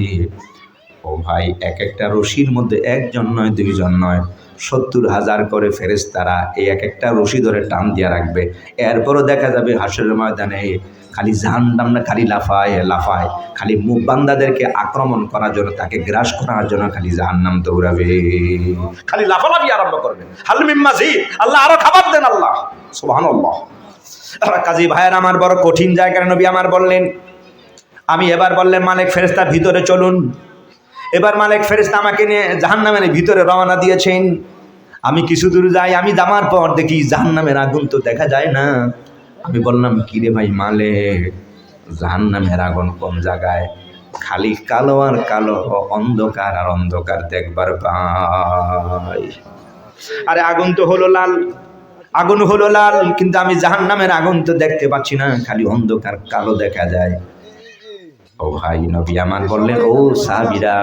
ও ভাই, এক একটা রশির মধ্যে একজন নয়, দুইজন নয়, 70,000 করে ফেরেশতারা এই এক একটা রশি ধরে টান দিয়া রাখবে। এরপরও দেখা যাবে হাসরের ময়দানে খালি জাহান্নাম না, খালি লাফায় লাফায়, খালি মুখ বান্দাদেরকে আক্রমণ করার জন্য, তাকে গ্রাস করার জন্য খালি জাহান্নাম দৌড়াবে, খালি লাফালাফি আরম্ভ করবে। হাল মিন মাজিদ, আল্লাহ আরো খাবার দেন, আল্লাহ। সুবহানাল্লাহ। কাজী ভাইয়ের আমার, বড় কঠিন জায়গায় নবী আমার বললেন, আমি এবার বললেন, মালিক ফেরেশতা ভিতরে চলুন। এবার মালিক ফেরেশতা আমাকে নিয়ে জাহান্নামের ভিতরে রওনা দিয়েছেন। আমি কিছু দূর যাই, আমি যাওয়ার পর দেখি জাহান্নামের আগুন তো দেখা যায় না। আমি বললাম, কি রে ভাই মালিক, জাহান্নামের আগুন কোন জায়গায়? খালি কালো আর কালো, অন্ধকার আর অন্ধকার দেখবার পাই। আরে আগুন তো হলো লাল, আগুন হলো লাল, কিন্তু আমি জাহান্নামের আগুন তো দেখতে পাচ্ছি না, খালি অন্ধকার কালো দেখা যায়। ও ভাই, নবী আমার বললেন, ও সাহাবীরা,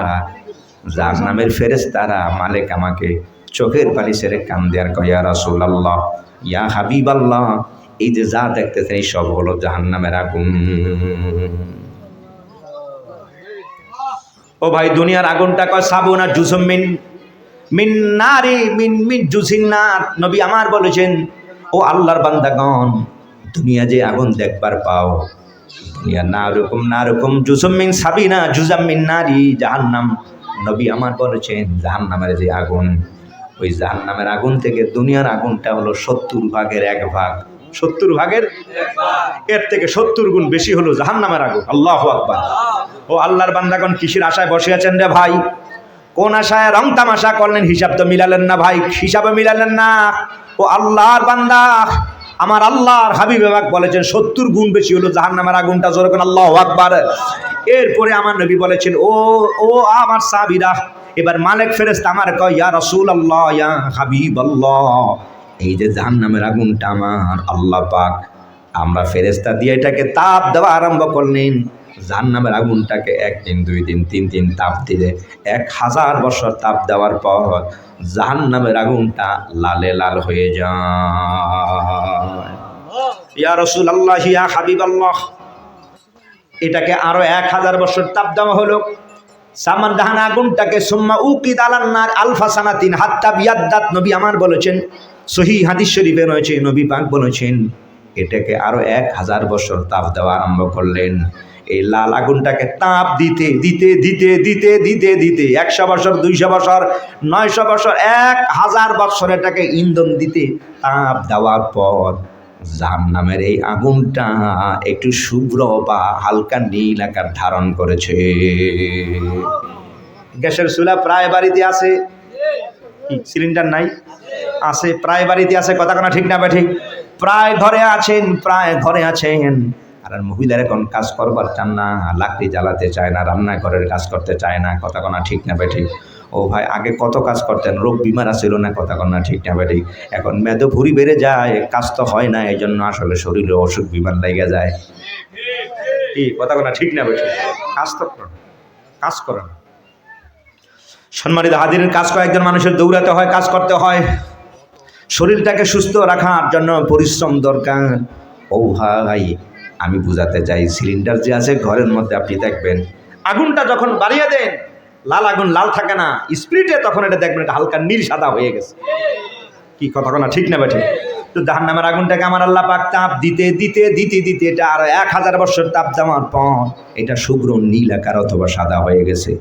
জাহান্নামের ফেরেশতারা মালিক আমাকে চোখের পানি ছেড়ে কান্দে আর কয়, ইয়া রাসূলুল্লাহ, ইয়া হাবিবাল্লাহ, এই যে যা দেখতেছেন এই সব হলো জাহান্নামের আগুন। ও ভাই, দুনিয়ার আগুনটা কয় সাবুনা জুসুম মিন নারি মিন জুসিন নার। নবী আমার বলেছেন, ও আল্লাহর বান্দাগণ, দুনিয়া যে আগুন দেখবার পাও, দুনিয়া না রকম জুসুম মিন সাবিনা জুজাম মিন নারি জাহান্নাম। নবী আমার বলেছেন, জাহান্নামের যে আগুন, ওই জাহান্নামের আগুন থেকে দুনিয়ার আগুনটা হলো 70 ভাগের 1 ভাগ। 70 ভাগের 1 ভাগ, এর থেকে 70 গুণ বেশি হলো জাহান্নামের আগুন। আল্লাহু আকবার। ও আল্লাহর বান্দাগণ, কিসের আশায় বসে আছেন রে ভাই? কোন আশায় রং তামাশা করলেন? হিসাব তো মিলালেন না ভাই, হিসাবে মিলালেন না। ও আল্লাহর বান্দা, আমার আল্লাহর হাবিব পাক বলেছেন 70 গুণ বেশি হলো জাহান্নামের আগুনটা। জোরে কোন আল্লাহু আকবার। এরপরে আমার নবী বলেছেন, ও আমার সাহাবীরা, এবার মালিক ফেরেশতা আমার কয়, ইয়া রাসূলুল্লাহ, ইয়া হাবিবাল্লাহ, এই যে জাহান্নামের আগুনটা আমার আল্লাহ পাক, আমরা ফেরেশতা দিয়ে এটাকে তাপ দেওয়া আরম্ভ করলেন। জাহান্নামের আগুনটাকে 1 দিন 2 দিন 3 দিন তাপ দিলে 1000 বছর তাপ দেওয়ার পর জাহান্নামের আগুনটা লালে লাল হয়ে যায়। ইয়া রাসূলুল্লাহ, ইয়া হাবিবাল্লাহ, এটাকে আরো 1000 বছর তাপ দেওয়া হলো। সামান জাহান আগুনটাকে সুম্মা উকিদ আলান নার আলফা সানাতিন হাত্তা বিয়াদ্দাত। নবী আমার বলেছেন, সহিহ হাদিস শরীফে রয়েছে, নবী পাক বলেছেন, এটাকে আরো 1000 বছর তাপ দেওয়া আরম্ভ করলেন। এই লাল আগুনটাকে তাপ দিতে দিতে দিতে দিতে দিতে দিতে 100 বছর, 200 বছর, 900 বছর, 1000 বছর এটাকে ইন্ধন দিতে তাপ দেওয়ার পর জাহান্নামের এই আগুনটা একটু শুভ্র বা হালকা নীল আকার ধারণ করেছে। গ্যাসের চুলা প্রায় বাড়িতে আছে, সিলিন্ডার নাই, আছে প্রায় বাড়িতে আছে, কথা কোনো ঠিক না ঠিক, প্রায় ঘরে আছেন, প্রায় ঘরে আছেন। আর মহিলারা এখন কাজ করবার চান না, লাকড়ি জ্বালাতে চায় না, রান্নাঘরের কাজ করতে চায় না, কথা কোনো ঠিক না ঠিক। ও ভাই, আগে কত কাজ করতেন, রোগ বিমার ছিল না, কথা কোনো ঠিক না ঠিক। এখন মেদো ভুঁড়ি বেড়ে যায়, কাজ তো হয় না, এই জন্য আসলে শরীরে অসুখ বিমান লেগে যায়। কি কথা কোনো ঠিক না ঠিক, কাজ তো করেন, কাজ করেন। সম্মানিত হাজিরের, কাজ কয়েকজন মানুষের দৌড়াতে হয়, কাজ করতে হয়, শরীরটাকে সুস্থ রাখার জন্য পরিশ্রম দরকার। ও ভাই, আমি বুঝাতে চাই, সিলিন্ডার যে আছে ঘরের মধ্যে, আপনি দেখবেন আগুনটা যখন বাড়িয়ে দেন, লাল আগুন লাল থাকে না, স্পিরিটে তখন এটা দেখবেন এটা হালকা নীল সাদা হয়ে গেছে। কি কথা না ঠিক না বেঠিক? তো জাহান্নামের আগুনটাকে আমার আল্লাহ পাক তাপ দিতে দিতে দিতে দিতে এটা আর 1000 বছর তাপ দেওয়ার পর এটা শুভ্র নীল আকার অথবা সাদা হয়ে গেছে।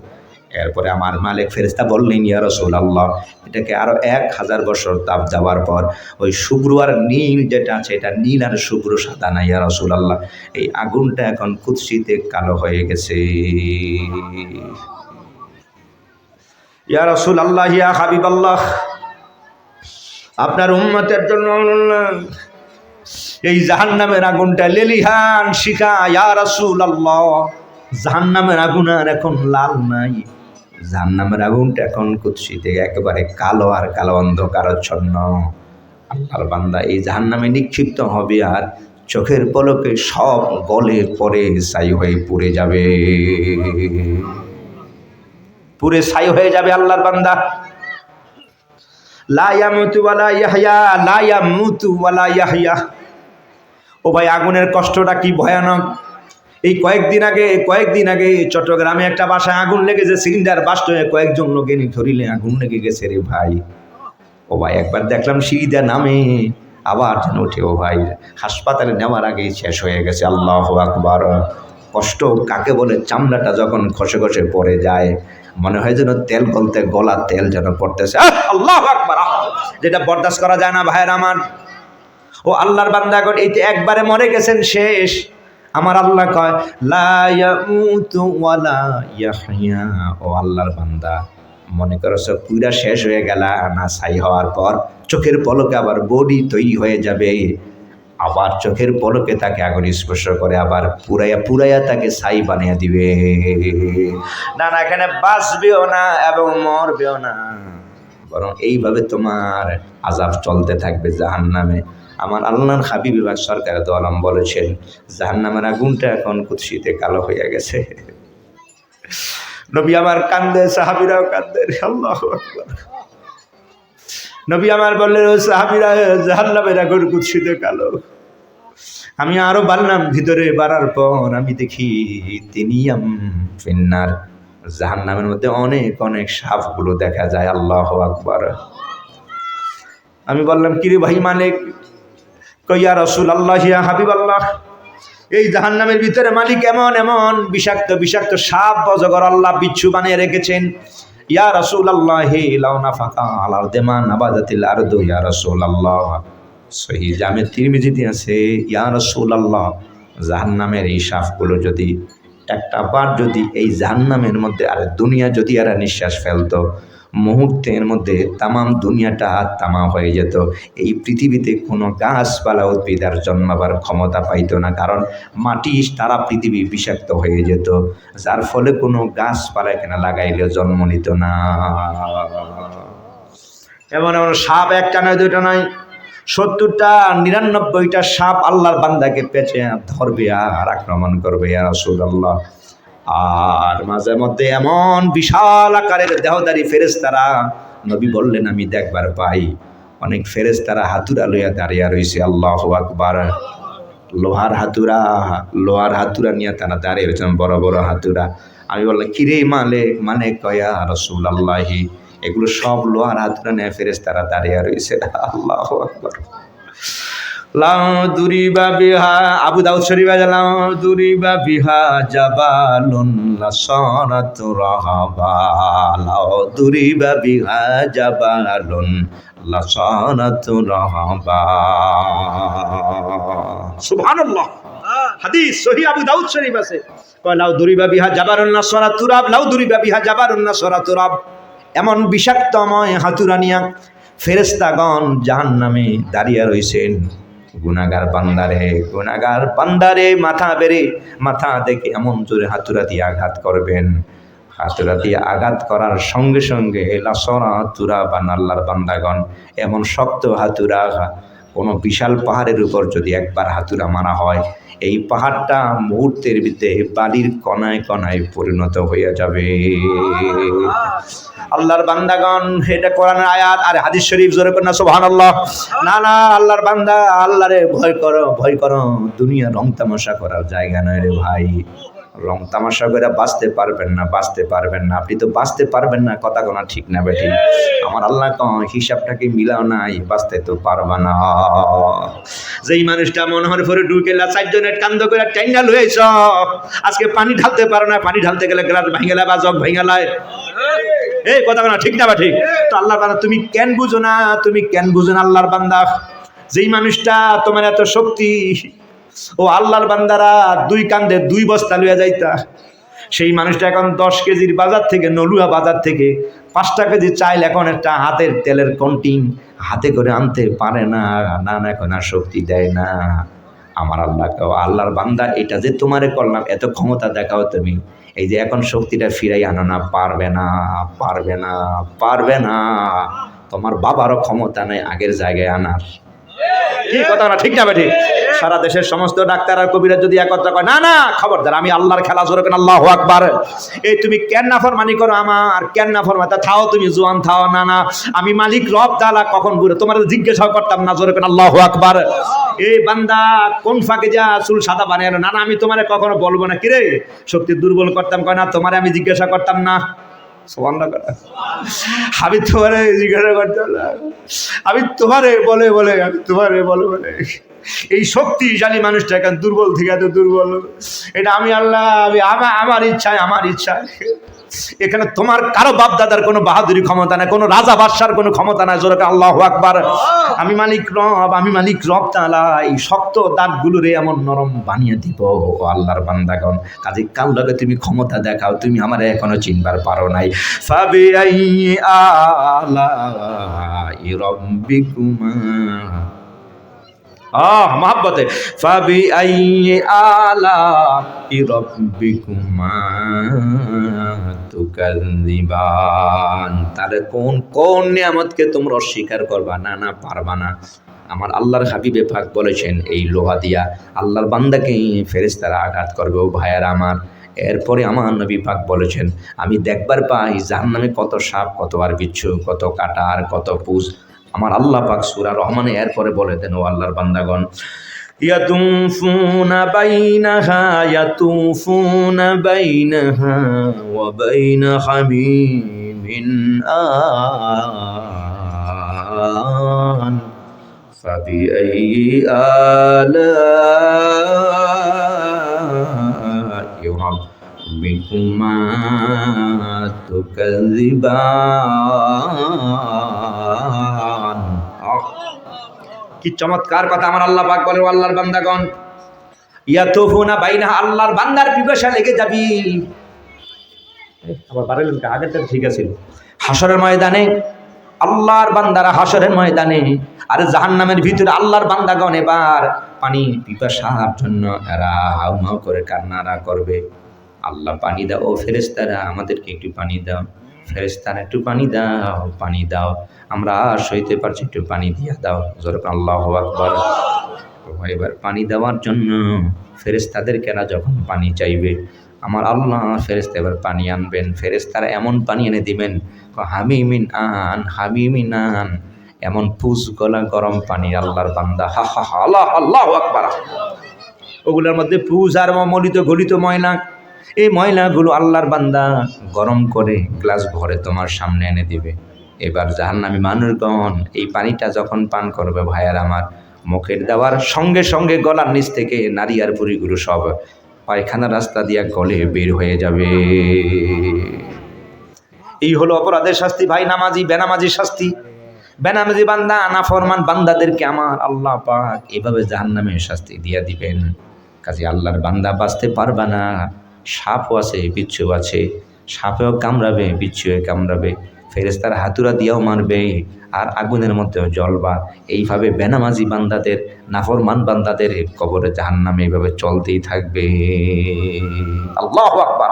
এরপরে আমার মালিক ফেরেশতা বললেন, ইয়া রাসূলুল্লাহ, এটাকে আরো 1000 বছর তাপ দেওয়ার পর ওই শুভ্র আর নীল যেটা আছে, এটা নীল আর শুভ্র সাদা না ইয়া রাসূলুল্লাহ, এই আগুনটা এখন কুৎসিতে কালো হয়ে গেছে। ইয়া রাসূলুল্লাহ, ইয়া হাবিবাল্লাহ, আপনার উম্মতের জন্য এই জাহান্নামের আগুনটা লেলিহান শিখা। ইয়া রাসূলুল্লাহ, জাহান্নামের আগুন আর এখন লাল নাই, জাহান্নামের আগুনটা এখন কুৎসিতে একেবারে কালো আর কালো অন্ধকারাচ্ছন্ন। আল্লাহর বান্দা এই জাহান্নামে নিক্ষিপ্ত হবে আর চোখের পলকে সব গলে পড়ে ছাই হয়ে পুড়ে যাবে, পুড়ে ছাই হয়ে যাবে। আল্লাহর বান্দা লা ইয়ামুতু ওয়ালা ইয়াহইয়া, লা ইয়ামুতু ওয়ালা ইয়াহইয়া। ও ভাই, আগুনের কষ্টটা কি ভয়ানক! এই কয়েকদিন আগে চট্টগ্রামে একটা বাসায় আগুন লেগেছে, সিলিন্ডার বাস্ট হয়ে কয়েকজন লোকে শরীরে আগুন লেগে গেছে রে ভাই। ও ভাই, একবার দেখলাম সিঁড়িতে নামে আবার যেন ওঠে। ও ভাই, হাসপাতালে নেওয়ার আগেই শেষ হয়ে গেছে। আল্লাহু আকবার! কষ্ট কাকে বলে? চামড়াটা যখন খসে খসে পড়ে যায়, মনে হয় যেন তেল গলতে গলা তেল যেন পড়তেছে। আল্লাহু আকবার! যেটা বরদাস্ত করা যায় না ভাইয়ের আমার। ও আল্লাহর বান্দাগণ, এই যে একবারে মরে গেছেন, শেষ। আমার আল্লাহ কয় লা ইয়ামুতু ওয়ালা ইয়াহইয়া। ও আল্লাহর বান্দা, মনে করছো পুরা শেষ হয়ে গেলা না, ছাই হওয়ার পর চোখের পলকে আবার বডি তৈরি হয়ে যাবে, আবার চোখের পলকে তাকে আগুন স্পর্শ করে আবার পুরাইয়া তাকে ছাই বানিয়ে দিবে। না না, এখানে বাঁচবেও না এবং মরবেও না, বরং এইভাবে তোমার আযাব চলতে থাকবে জাহান্নামে। আমার আল্লাহর হাবিব সরকার দো আলম বলেছেন, জাহান্নামের আগুনটা এখন কুৎসিতে কালো হয়ে গেছে। নবী আমার কান্দে, সাহাবীরাও কান্দে। আল্লাহু আকবার! নবী আমার বললেন, ও সাহাবীরা, জাহান্নামের আগুন কুৎসিতে কালো। আমি আরো বাড়লাম, ভিতরে বাড়ার পর আমি দেখি তিনিয়াম ফিন্নার, জাহান্নামের মধ্যে অনেক অনেক সাপগুলো দেখা যায়। আল্লাহু আকবার! আমি বললাম, কিরে ভাই মালিক? ইয়া রাসূলুল্লাহ, ইয়া হাবিবাল্লাহ, এই জাহান্নামের ভিতরে মালিক এমন এমন বিষাক্ত বিষাক্ত সাপ অজগর আল্লাহ বিচ্ছু বানিয়ে রেখেছেন। ইয়া রাসূলুল্লাহ, লাউ নাফাকা আলাল দিমা নাবাদাতিল আরদু। ইয়া রাসূলুল্লাহ, সহিহ জামে তিরমিজিতে আছে, ইয়া রাসূলুল্লাহ, জাহান্নামের এই সাপগুলো যদি একটা বার যদি এই জাহান্নামের মধ্যে আর দুনিয়া যদি এরা নিঃশ্বাস ফেলতো, মুহূর্তের মধ্যে তামাম দুনিয়াটা তামা হয়ে যেত। এই পৃথিবীতে কোনো গাছপালা উদ্ভিদ আর জন্মাবার ক্ষমতা পাইতো না, কারণ মাটি তারা পৃথিবী বিষাক্ত হয়ে যেত, যার ফলে কোনো গাছপালা এখানে লাগাইলেও জন্ম নিত না। এমন এমন সাপ একটা নয়, দুইটা নয়, 70টা 99টা সাপ আল্লাহর বান্দাকে পেঁচে ধরবে আর আক্রমণ করবে। ইয়া রাসূলুল্লাহ, আর মাঝে মধ্যে এমন বিশাল আকারের দেহধারী ফেরেশতারা, নবী বললেন আমি দেখবার পাই, অনেক ফেরেশতারা হাতুড়া লইয়া দাঁড়িয়ে রয়েছে। আল্লাহু আকবার! লোহার হাতুড়া নিয়ে তারা দাঁড়িয়ে রয়েছেন, বড় বড় হাতুড়া। আমি বললাম, কিরে মালিক? মানে কয়া রাসূলুল্লাহি, এগুলো সব লোহার হাতুড়া নিয়ে ফেরেশতারা দাঁড়িয়ে রয়েছে। আল্লাহু আকবার! লাউ দুরিবা বিহা আবু দাউদ শরীফে লাউ দুরিবা বিহা জাবালুন লাসারাত রাহাবা লাউ দুরিবা বিহা জাবালুন লাসারাত রাহাবা সুবহানাল্লাহ। হাদিস সহিহ আবু দাউদ শরীফ আছে, কয় লাউ দুরিবা বিহা জাবালুন লাসারাত তুরাব লাউ দুরিবা বিহা জাবালুন লাসারাত তুরাব। এমন বিষাক্তময় হাতুড়া নিয়া ফেরেশতাগণ জাহান্নামে দাঁড়িয়ে রইছেন। গুনাহগার বান্দারে মাথা দেখে এমন জোরে হাতুড়া দিয়ে আঘাত করবেন, হাতুড়া দিয়ে আঘাত করার সঙ্গে সঙ্গে লাসরা তুরা বান আল্লাহর বান্দাগণ এমন শক্ত হাতুড়া, কোনো বিশাল পাহাড়ের উপর যদি একবার হাতুড়া মারা হয় এই পাহাড়টা মুহূর্তের ভিতরে বালির কণায় কণায় পরিণত হয়ে যাবে। আল্লাহর বান্দাগণ, এটা কোরআনের আয়াত আর হাদিস শরীফ, জোরে কর না সুবহানাল্লাহ। না আল্লাহর বান্দা, আল্লাহরে ভয় করো। দুনিয়া রং তামাশা করার জায়গা নয় রে ভাই। রং তামাশা করে বাঁচতে পারবেন না। আপনি তো বাঁচতে পারবেন না, কথা কোনা ঠিক না বেঠি? আমার আল্লাহ হিসাবটাকে মিলাও নাই, বাঁচতে তো পারবা না। যেই মানুষটা মনোহর ভরে ঢুকে চারজনের কান্দ করে টেঙ্গাল হয়েছ, আজকে পানি ঢালতে পারো না, পানি ঢালতে গেলে গ্লাস ভাঙেলা বা জগ ভাঙেলায়, এই কথা না ঠিক না বা ঠিক? তো আল্লাহর বান্দা তুমি কেন বুঝো না আল্লাহর বান্দা? যেই মানুষটা তোমার এত শক্তি, ও আল্লাহর বান্দারা দুই কান্দে দুই বস্তা লইয়া যাইতা, সেই মানুষটা এখন 10 কেজির বাজার থেকে, নলুয়া বাজার থেকে 5 কেজি চাইল এখন একটা হাতের তেলের কন্টিন হাতে করে আনতে পারে না। এখন আর শক্তি দেয় না। আমার আল্লাহর বান্দা, এটা যে তোমারে করলাম, এত ক্ষমতা দেখাও তুমি, এই যে এখন শক্তিটা ফিরাই আনো না, পারবে না। তোমার বাবারও ক্ষমতা নেই আগের জায়গায় আনার। কি কথা না ঠিক না বেঠি? সারা দেশের সমস্ত ডাক্তার আর কবিরাজ যদি একত্র করে, না খবরদার, আমি আল্লাহর খেলা, জোরে কেন আল্লাহু আকবার। এই তুমি কেন নাফরমানি করো আমার, কেন নাফরমানি থাও, তুমি জোয়ান থাও। না আমি মালিক রব তাআলা কখন বুড়ো তোমার জিজ্ঞাসা করতাম না, জোরে কেন আল্লাহু আকবার। এই বান্দা কোন ফাঁকে যা চুল সাদা বানিয়ে, না আমি তোমারে কখনো বলবো না, কিরে শক্তি দুর্বল করতাম, কয় না তোমারে আমি জিজ্ঞাসা করতাম না। আমি তোমারে জিজ্ঞাসা করতাম না, আমি তোমারে বলে এই শক্তিশালী মানুষটা এখন দুর্বল থেকে এত দুর্বল, এটা আমি আল্লাহ, আমার ইচ্ছায় এখানে তোমার কারো বাপ দাদার কোনো বাহাদুরি ক্ষমতা নাই, কোনো রাজা বাদশার কোনো ক্ষমতা নাই, জোরে আল্লাহু আকবার। আমি মালিক রব তাআলা এই শক্ত দাঁতগুলোরে এমন নরম বানিয়ে দিব ও আল্লাহর বান্দাগণ। কাজে কাল লগে তুমি ক্ষমতা দেখাও, তুমি আমারে এখনো চিনবার পারো নাই। ফাবিআইয়ি আলাই রাব্বিকুমা মহাব্বতে ফাবিআইয়ি আলাই রাব্বিকুমা তুকাযযিবান। তাহলে কোন নিয়ামতকে তোমরা অস্বীকার করবা? না পারবা না। আমার আল্লাহর হাবিবে পাক বলেছেন, এই লোহা দিয়া আল্লাহর বান্দাকে ফেরেশতারা আঘাত করবে। ও ভাইয়ারা আমার, এরপরে আমার নবী পাক বলেছেন, আমি দেখবার পাই জাহান্নামে কত সাপ, কত আর বিচ্ছু, কত কাঁটা আর কত পুষ। আমার আল্লাহ পাক সূরা রহমানে এরপরে বলে দেন, ও আল্লাহর বান্দাগণ, ইয়াতুফুনা বাইনাহা ওয়া বাইনা হামিমিন আন ফাবিআইয়ি আলাই রাব্বিকুমা তুকাযযিবান। কি চমৎকার কথা আমার আল্লাহ পাক বলে, আল্লাহর বান্দাগণ, ইয়াতুফুনা বাইনাহা, আল্লাহর বান্দার পিপাসা লেগে যাবি। আবার বাড়ালেন, আগেরটা ঠিক আছে। হাসরের ময়দানে আল্লাহর বান্দারা, হাসরের ময়দানে আর জাহান্নামের ভিতরে আল্লাহর বান্দাগণ এবার পানি পিপাসার জন্য এরা হাউমাউ করে কান্নারা করবে। আল্লাহ পানি দাও, ও ফেরেশতারা আমাদেরকে একটু পানি দাও, ফেরেশতারা একটু পানি দাও, আমরা সইতে পারছি, একটু পানি দিয়া দাও, জোরে আল্লাহু আকবার। এবার পানি দেওয়ার জন্য ফেরেশতাদেরকে এরা যখন পানি চাইবে, আমার আল্লাহ ফেরেশতা এবার পানি আনবেন। ফেরেশতারা এমন পানি এনে দিবেন, হামিমিন আন, এমন পুষ গলা গরম পানি। আল্লাহর বান্দা আল্লাহু আকবার। ওগুলোর মধ্যে পুষ আর গলিত ময়লা, এই ময়লাগুলো আল্লাহর বান্দা গরম করে গ্লাস ভরে তোমার সামনে এনে দিবে। এবার জাহান্নামী মানুষগণ এই পানিটা যখন পান করবে, ভাইয়ার আমার, মুখের দেওয়ার সঙ্গে সঙ্গে গলার নিচ থেকে নারী আর বুড়িগুলো সব পায়খানা রাস্তা দিয়া গলে বের হয়ে যাবে। এই হলো অপরাধের শাস্তি ভাই, নামাজি বেনামাজির শাস্তি। বেনামাজি বান্দা নাফরমান বান্দাদেরকে আমার আল্লাহ পাক এভাবে জাহান্নামের শাস্তি দিয়া দিবেন। কাজে আল্লাহর বান্দা বাঁচতে পারবা না। সাপও আছে, বিচ্ছু আছে, সাপেও কামড়াবে, বিচ্ছুয়ে কামড়াবে, ফেরেশতার হাতুড়া দিয়েও মারবে, আর আগুনের মধ্যেও জ্বলবা। এইভাবে বেনামাজি বান্দাদের, নাফরমান বান্দাদের কবরে জাহান্নামে এইভাবে চলতেই থাকবে। আল্লাহু আকবার।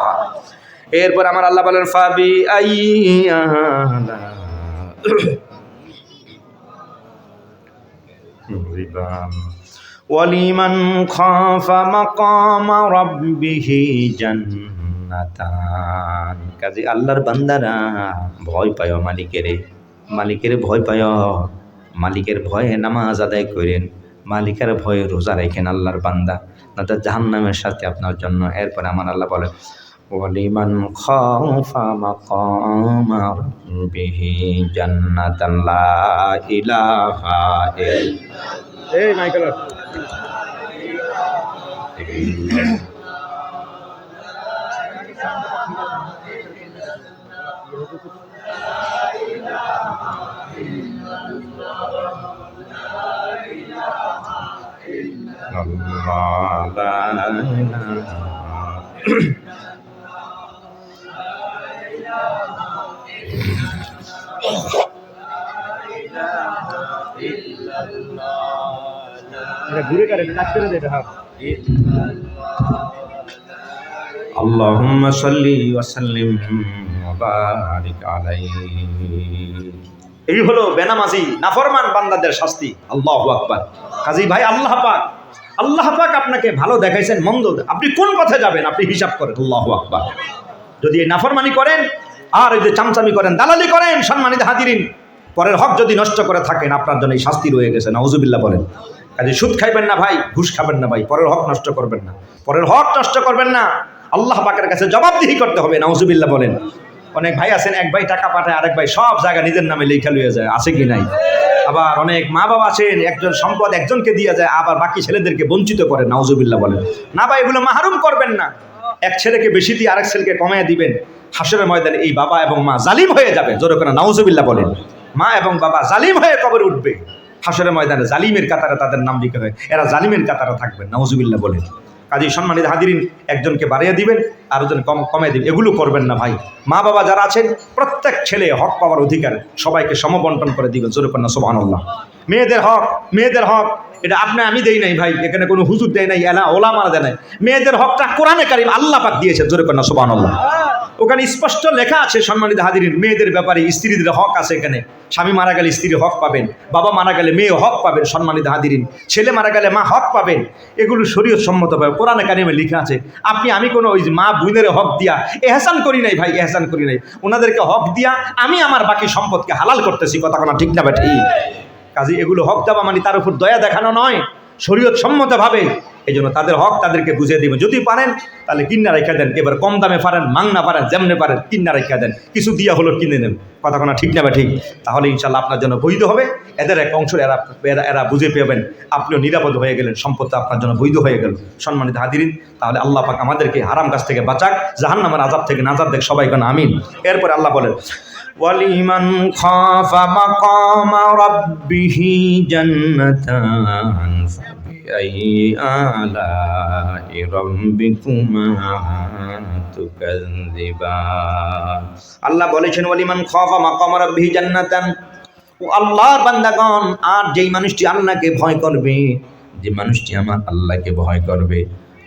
এরপর আমার আল্লাহ বলেন ফাবি আইয়ালা ওয়ালিমান খাফা মাকামা রাব্বিহি জান্নাতান। কাজে আল্লাহর বান্দারা ভয় পায় মালিকের ভয় পায়, মালিকের ভয়ে নামাজ আদায় করেন, মালিকের ভয়ে রোজা রাখেন আল্লাহর বান্দা, না তো জাহান্নামের সাথে আপনার জন্য। এরপর আমার আল্লাহ বলে ওয়ালিমান খাফা মাকামা রাব্বিহি জান্নাতান লা ইলাহা ইল্লাল্লাহ। আল্লাহুম্মা সাল্লি ওয়া সাল্লিম ওয়া বারিক আলাইহি। এই হলো বেনামাজি নাফরমান বান্দাদের শাস্তি। আল্লাহু আকবার। কাজী ভাই আল্লাহ পাক আপনাকে ভালো দেখাইছেন, মন্দ আপনি কোন পথে যাবেন আপনি হিসাব করেন। আল্লাহু আকবার। যদি এই নাফরমানি করেন আর এই যে চামচামি করেন, দালালি করেন, সম্মানিত হাজিরিন, পরের হক যদি নষ্ট করে থাকেন আপনার জন্য এই শাস্তি রয়ে গেছে। নাউজুবিল্লাহ বলেন। কাজে সুদ খাইবেন না ভাই, ঘুষ খাবেন না ভাই, পরের হক নষ্ট করবেন না, পরের হক নষ্ট করবেন না। আল্লাহ পাকের কাছে জবাবদিহি করতে হবে। নাউজুবিল্লাহ বলেন। অনেক ভাই আছেন, এক ভাই টাকা পাঠায়, আরেক ভাই সব জায়গা নিজের নামে লেখা লইয়া যায়, আছে কি নাই? আবার অনেক মা বাবা আছেন, একজন সম্পদ একজনকে দিয়ে যায়, আবার বাকি ছেলেদেরকে বঞ্চিত করে। নাউজুবিল্লাহ বলেন। না ভাই, এগুলো মাহরুম করবেন না। এক ছেলেকে বেশি দিয়ে আরেক ছেলেকে কমাইয়া দিবেন, হাসরের ময়দানে এই বাবা এবং মা জালিম হয়ে যাবে। জোরে করে নাউজুবিল্লাহ বলেন। মা এবং বাবা জালিম হয়ে কবরে উঠবে, হাসরের ময়দানে জালিমের কাতারে তাদের নাম লিখে হয়, এরা জালিমের কাতারে থাকবে। নাউজুবিল্লাহ বলেন। কাজী সম্মানিত হাজিরিন, একজনকে বাড়িয়ে দিবেন, আরেকজন কমাই দিবেন, এগুলো করবেন না ভাই। মা বাবা যারা আছেন প্রত্যেক ছেলে হক পাওয়ার অধিকার, সবাইকে সমবন্টন করে দিবেন। জোরে কন্যা সুবহানাল্লাহ। মেয়েদের হক এটা আমি দেই নাই ভাই, এখানে কোনো হুজুর দেয় নাই, ওলামারা দেয় নাই। মেয়েদের হকটা কোরআনে কারিম আল্লাহ পাক দিয়েছে। জোরে কন্যা সুবহানাল্লাহ। ওখানে স্পষ্ট লেখা আছে সম্মানিত হাজিরিন, মেয়েদের ব্যাপারে স্ত্রীদের হক আছে। এখানে স্বামী মারা গেলে স্ত্রী হক পাবেন, বাবা মারা গেলে মেয়ে হক পাবেন। সম্মানিত হাজিরিন, ছেলে মারা গেলে মা হক পাবেন। এগুলো শরীয়ত সম্মতভাবে কোরআনে কারিমে লেখা আছে। আমি কোনো ওই মা বোনের হক দিয়া এহসান করি নাই ভাই, এহসান করি নাই। ওনাদেরকে হক দিয়া আমি আমার বাকি সম্পদকে হালাল করতেছি। কথা কোনো ঠিক না ভাই? ঠিক। কাজে এগুলো হক দেওয়া মানে তার উপর দয়া দেখানো নয়, শরীয়ত সম্মতভাবে। এই জন্য তাদের হক তাদেরকে বুঝিয়ে দিবেন। যদি পারেন তাহলে কিনা রেখে দেন, এবার কম দামে পারেন, মাংনা পারেন, যেমনে পারেন কিনা রেখে দেন, কিছু দিয়া হলো কিনে নেন। কথা কোনো ঠিক না ভাই? ঠিক। তাহলে ইনশাল্লাহ আপনার জন্য বৈধ হবে। এদের এক অংশ এরা বুঝে পেবেন, আপনিও নিরাপদ হয়ে গেলেন, সম্পদটা আপনার জন্য বৈধ হয়ে গেল। সম্মানিত হাজিরিন, তাহলে আল্লাহ পাক আমাদেরকে হারাম কাজ থেকে বাঁচাক, জাহান্নামের আযাব থেকে নাজাত দেখ, সবাই কেন আমিন। এরপরে আল্লাহ বলেন ওয়ালিমান খাফা মাকামা রাব্বিহি জান্নাতান ফাবিআইয়ি আলাই রাব্বিকুমা তুকাযযিবান। আল্লাহ বলেছেন ওয়ালিমান খাফা মাকামা রাব্বিহি জান্নাতান। ও আল্লাহর বান্দাগণ, আর যেই মানুষটি আল্লাহকে ভয় করবে, যে মানুষটি আমার আল্লাহকে ভয় করবে,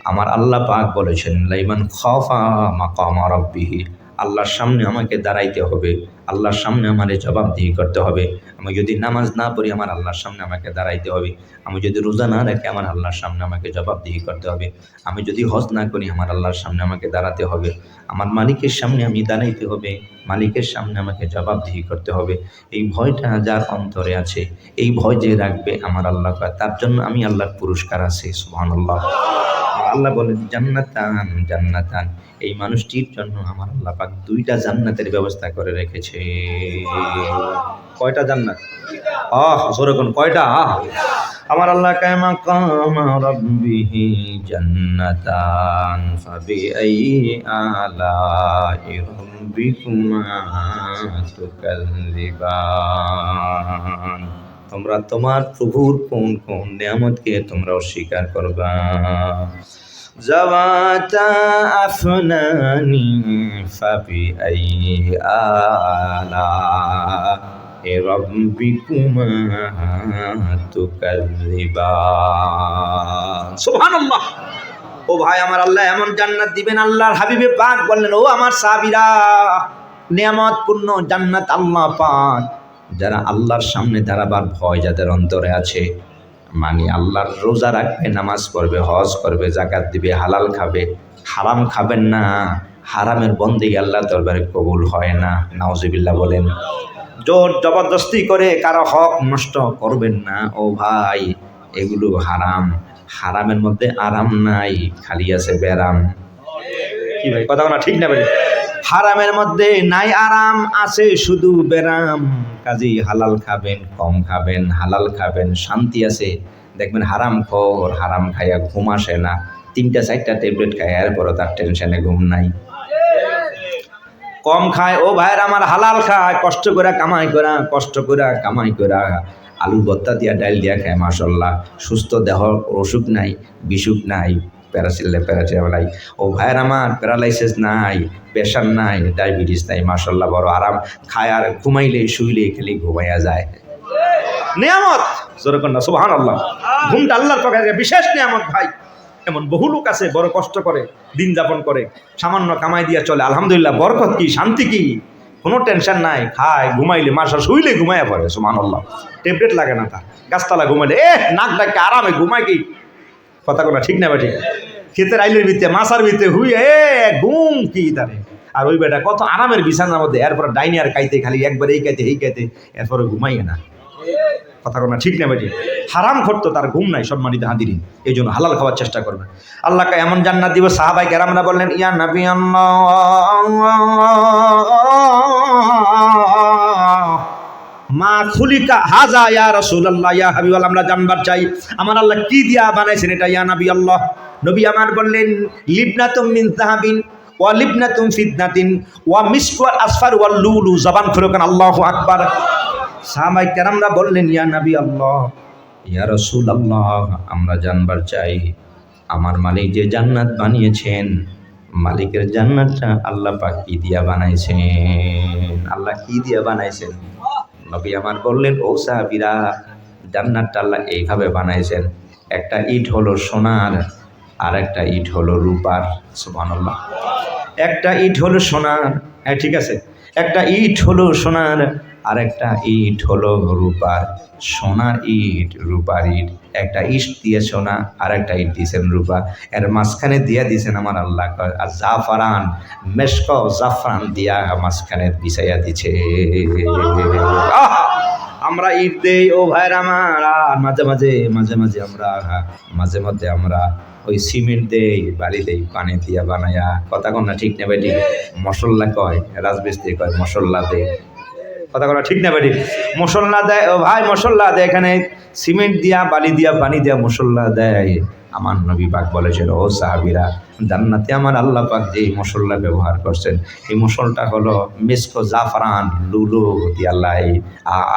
আমার আল্লাহ পাক বলেছেন লাইমান খাফা মাকামা রাব্বিহি, আল্লাহর সামনে আমাকে দাঁড়াইতে হবে, আল্লাহর সামনে আমারে জবাবদিহি করতে হবে। আমি যদি নামাজ না পড়ি আমার আল্লাহর সামনে আমাকে দাঁড়াইতে হবে। আমি যদি রোজা না রাখি আমার আল্লাহর সামনে আমাকে জবাবদিহি করতে হবে। আমি যদি হজ না করি আমার আল্লাহর সামনে আমাকে দাঁড়াতে হবে। আমার মালিকের সামনে আমি দাঁড়াইতে হবে, মালিকের সামনে আমাকে জবাবদিহি করতে হবে। এই ভয়টা যার অন্তরে আছে, এই ভয় যে রাখবে আমার আল্লাহ, তার জন্য আমি আল্লাহর পুরস্কার আছে। সুবহানাল্লাহ। আল্লাহ বলেন জান্নাতান জান্নাতান, এই মানুষটির জন্য আমার আল্লাহ পাক দুইটা জান্নাতের ব্যবস্থা করে রেখেছে। কয়টা জান্নাত? জোরে কোন কয়টা? আমার আল্লাহ কায়মা কামা রাব্বিহি জান্নাতান ফাবিআইয়ি আলাই রাব্বিকুমা তুকাযযিবান। তোমরা তোমার প্রভুর কোন কোন নিয়ামতকে তোমরা অস্বীকার করবা? যাওয়াতা আফনানি ফাবিআইয়ি আলাই রাব্বিকুমা তুকাযযিবান। সুবহানাল্লাহ। ও ভাই, আমার আল্লাহ এমন জান্নাত দিবেন, আল্লাহর হাবিবে পাক বললেন, ও আমার সাহাবীরা, নিয়ামতপূর্ণ জান্নাত আল্লাহ পাক যারা আল্লাহর সামনে দাঁড়াবার ভয় যাদের অন্তরে আছে, মানে আল্লাহর রোজা রাখবে, নামাজ পড়বে, হজ করবে, যাকাত দিবে, হালাল খাবে, হারাম খাবেন না, হারামের বন্দেগী আল্লাহ দরবারে কবুল হয় না। নাউজুবিল্লাহ বলেন। জোর জবরদস্তি করে কারো হক নষ্ট করবেন না। ও ভাই, এগুলো হারাম, হারামের মধ্যে আরাম নাই, খালি আছে ব্যারাম। কি ভাই, কথা না ঠিক না ভাই? হারামের মধ্যে নাই আরাম, আছে শুধু ব্যারাম। কাজেই হালাল খাবেন, কম খাবেন, হালাল খাবেন, শান্তি আছে। দেখবেন হারাম খোর, হারাম খাইয়া ঘুম আসে না, 3-4টা ট্যাবলেট খায়, এরপরও তার টেনশনে ঘুম নাই। কম খায়, ও ভাইয়ের আমার হালাল খায়, কষ্ট করে কামাই করা আলু ভর্তা দিয়া, ডাল দিয়া খায়, মাশাল্লাহ, সুস্থ দেহ, অসুখ নাই, বিসুখ নাই, প্যারাসিটামল। ও ভাইয়ের আমার প্যারালাইসিস নাই, প্রেশার নাই, ডায়াবেটিস নাই, মাশাল্লাহ, বড় আরাম খায়। আর ঘুমাইলে শুইলে খালি ঘুমাইয়া যায়। নিয়ামত, যেরকম না সুবহানাল্লাহ। ঘুমটা আল্লাহর পক্ষে বিশেষ নিয়ামত ভাই। এমন বহু লোক আছে বড় কষ্ট করে দিন যাপন করে, সামান্য কামাই দিয়া চলে, আলহামদুলিল্লাহ, বরকত কি, শান্তি কি, কোনো টেনশন নাই, খায়, ঘুমাইলে, মাসা শুইলে ঘুমাইয়া পড়ে, সুবহানাল্লাহ, ট্যাবলেট লাগে না তার, গাছতলা ঘুমাইলে নাক ডাকে আরামে ঘুমায়। কি কথা কোনা ঠিক না ভাই? ক্ষেতের আইলের ভিতরে, মাছার ভিতরে হুইয়ে ঘুম কি তারে। আর ওই বেটা কত আরামের বিছানার মধ্যে, এরপর ডাইনি আর কাইতে, খালি একবার এই কাইতে, এরপরে ঘুমাইয়ে না। কথা কোনা ঠিক না ভাই? হারাম করতো, তার ঘুম নাই। সম্মানিত হাজিরিন, এই জন্য হালাল খাওয়ার চেষ্টা করবেন। আল্লাহকে এমন জান্নাত দিব। সাহাবায়ে কেরামরা বললেন, ইয়া নবী আল্লাহ মা খুলিকা হাজা ইয়া রাসূলুল্লাহ, ইয়া হাবিবাল্লাহ, আমরা জানবার চাই আমার আল্লাহ কি দিয়া বানাইছেন এটা, ইয়া নবী আল্লাহ। নবী আমার বললেন, লিবনাতুম মিন যাহাবিন ওয়া লিবনাতুম ফিদনাতিন ওয়া মিসকুল আসফার ওয়াল লুলু। জবান খুলে বলেন আল্লাহু আকবার। সাহাবায়ে কেরামরা বললেন, ইয়া নবী আল্লাহ, ইয়া রাসূলুল্লাহ, আমরা জানবার চাই আমার মালিক যে জান্নাত বানিয়েছেন, মালিকের জান্নাতটা আল্লাহ পাক কি দিয়া বানাইছেন? আল্লাহ কি দিয়া বানাইছেন? নবী আমার বললেন, ও সাহাবীরা, জান্নাতটা আল্লাহ এইভাবে বানাইছেন, একটা ইট হলো সোনার, আর একটা ইট হলো রূপার। সুবহানাল্লাহ। একটা ইট হলো সোনার, হ্যাঁ ঠিক আছে, একটা ইট হলো সোনার, আর একটা ইট হলো রূপার। সোনার ইট, রূপার ইট, একটা ইট দিয়ে সোনা, আর একটা ইট দিয়েছেন রূপা, এর মাঝখানে দিয়া দিয়েছেন আমার আল্লাহ আর জাফরান, মেশক জাফরান দিয়া মাঝখানে বিছাইয়া দিছে। আমরা ইট দেই, ও ভাইরা আমার, আর মাঝে মধ্যে আমরা ওই সিমেন্ট দেই, বালি দেই, পানি দিয়া বানায়া। কথা কন্যা ঠিক না বেটি? মশলা কয়, রাজমিস্ত্রি কয় মশলা দে। কথা কন্যা ঠিক না বেটি? মশলা দেয়, ও ভাই মশলা দেয়, এখানে সিমেন্ট দিয়া, বালি দিয়া, পানি দিয়া মশলা দেয়। আমার নবী পাক বলেছেন, ও সাহাবীরা, জান্নাতে আমার আল্লাহ পাক যে মশলা ব্যবহার করছেন, এই মশলাটা হলো মিস্ক জাফরান, লুলু দিয়ে আল্লাহ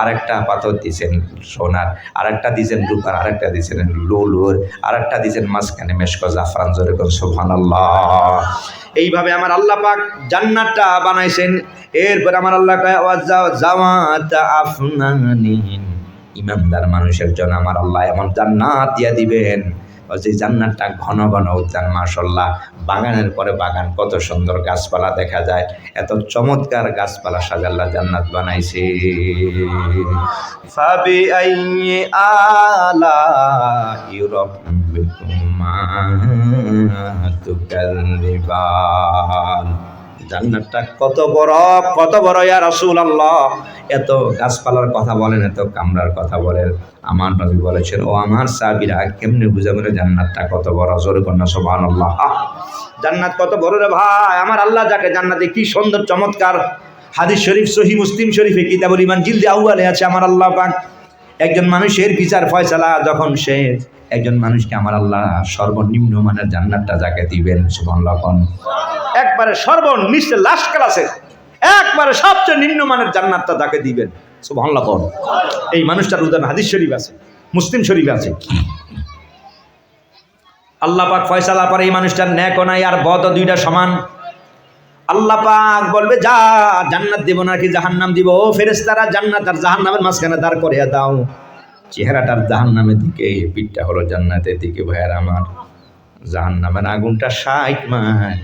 আরেকটা পাথর দিয়েছেন সোনার, আরেকটা দিয়েছেন রূপার, আরেকটা দিয়েছেন লুলুর, আরেকটা দিয়েছেন মাঝখানে মিস্ক জাফরান। যেরকম সুবহানাল্লাহ। এইভাবে আমার আল্লাহ পাক জান্নাতটা বানাইছেন। এরপর আমার আল্লাহ কয়, জাওয়াত আফনানিন, ইমানদার মানুষের জন্য আমার আল্লাহ এমন জান্নাত দিয়া দিবেন, যে জান্নাতটা ঘন ঘন উদ্যান, মাশাআল্লাহ, বাগানের পরে বাগান, কত সুন্দর গাছপালা দেখা যায়, এত চমৎকার গাছপালা সাজাল্লাহ জান্নাত বানাইছে। ফাবি আইয়ি আলাই রাব্বিকুমা তুকাযযিবান। জান্নাতটা কত বড় ইয়া রাসূলুল্লাহ। এত গাছপালার কথা বলেন, এত কামরার কথা বলেন, আমার নবী বলেছেন, ও আমার সাহাবীরা, কেমনে বুঝাবেন জান্নাতটা কত বড়? জোরে কন্যা সুবহানাল্লাহ। জান্নাত কত বড় রে ভাই! আমার আল্লাহ যাকে জান্নাতে কি সুন্দর চমৎকার হাদিস শরীফ সহিহ মুসলিম শরীফে কিতাবুল ঈমান জিলদে আউয়ালে আছে, আমার আল্লাহ পাক একজন মানুষের বিচার ফয়সালা যখন শেষ, একজন মানুষকে আমার আল্লাহ সর্বনিম্ন মানের জান্নাতটা যাকে দিবেন, সুবহানাল্লাহ, একবারে সর্বনিম্ন লাস্ট ক্লাসে একবারে সবচেয়ে নিম্নমানের জান্নাতটা যাকে দিবেন, সুবহানাল্লাহ। এই মানুষটার উদাহরণ হাদিস শরীফ আছে, মুসলিম শরীফ আছে। আল্লাহ পাক ফয়সালা পরে এই মানুষটার ন্যাক নাই আর বদ দুইটা সমান। আল্লাহ পাক বলবে যা জান্নাত দিব নাকি জাহান্নাম দিব? ও ফেরেশতারা জান্নাত আর জাহান্নামের মাঝখানে দাঁড় করিয়ে দাও। চেহারাটার জাহান্নামের দিকে, পিঠটা হলো জান্নাতের দিকে। ভাইয়ার আমার, জাহান্নামের আগুনটা 60 মাইল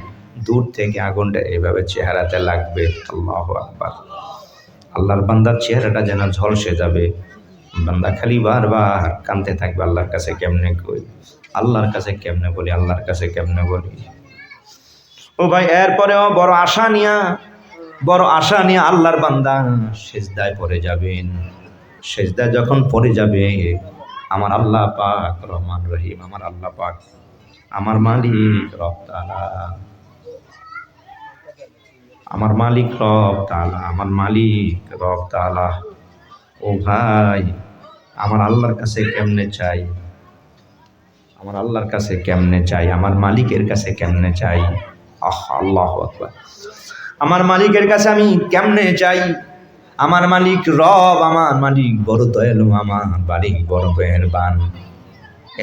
দূর থেকে আগুনটা এইভাবে চেহারাতে লাগবে। আল্লাহু আকবার। আল্লাহর বান্দার চেহারাটা যেন ঝলসে যাবে। বান্দা খালি বারবার কাঁদতে থাকবে, আল্লাহর কাছে কেমনে কই, আল্লাহর কাছে কেমনে বলি, আল্লাহর কাছে কেমনে বলি। ও ভাই, এরপরেও বড় আশা নিয়ে আল্লাহর বান্দা সিজদায় পড়ে যাবেন। সিজদায় যখন পড়ে যাবে, আমার আল্লাহ পাক রহমান রহিম, আমার আল্লাহ পাক, আমার মালিক রব তাআলা, আমার মালিক রব তাআলা, আমার মালিক রব তাআলা। ও ভাই, আমার আল্লাহর কাছে কেমনে চাই, আমার আল্লাহর কাছে কেমনে চাই, আমার মালিকের কাছে কেমনে চাই। আল্লাহু আকবার। আমার মালিকের কাছে আমি কেমনে চাই? আমার মালিক রব, আমার মালিক বড় দয়ালু, আমার মালিক বড় মেহেরবান।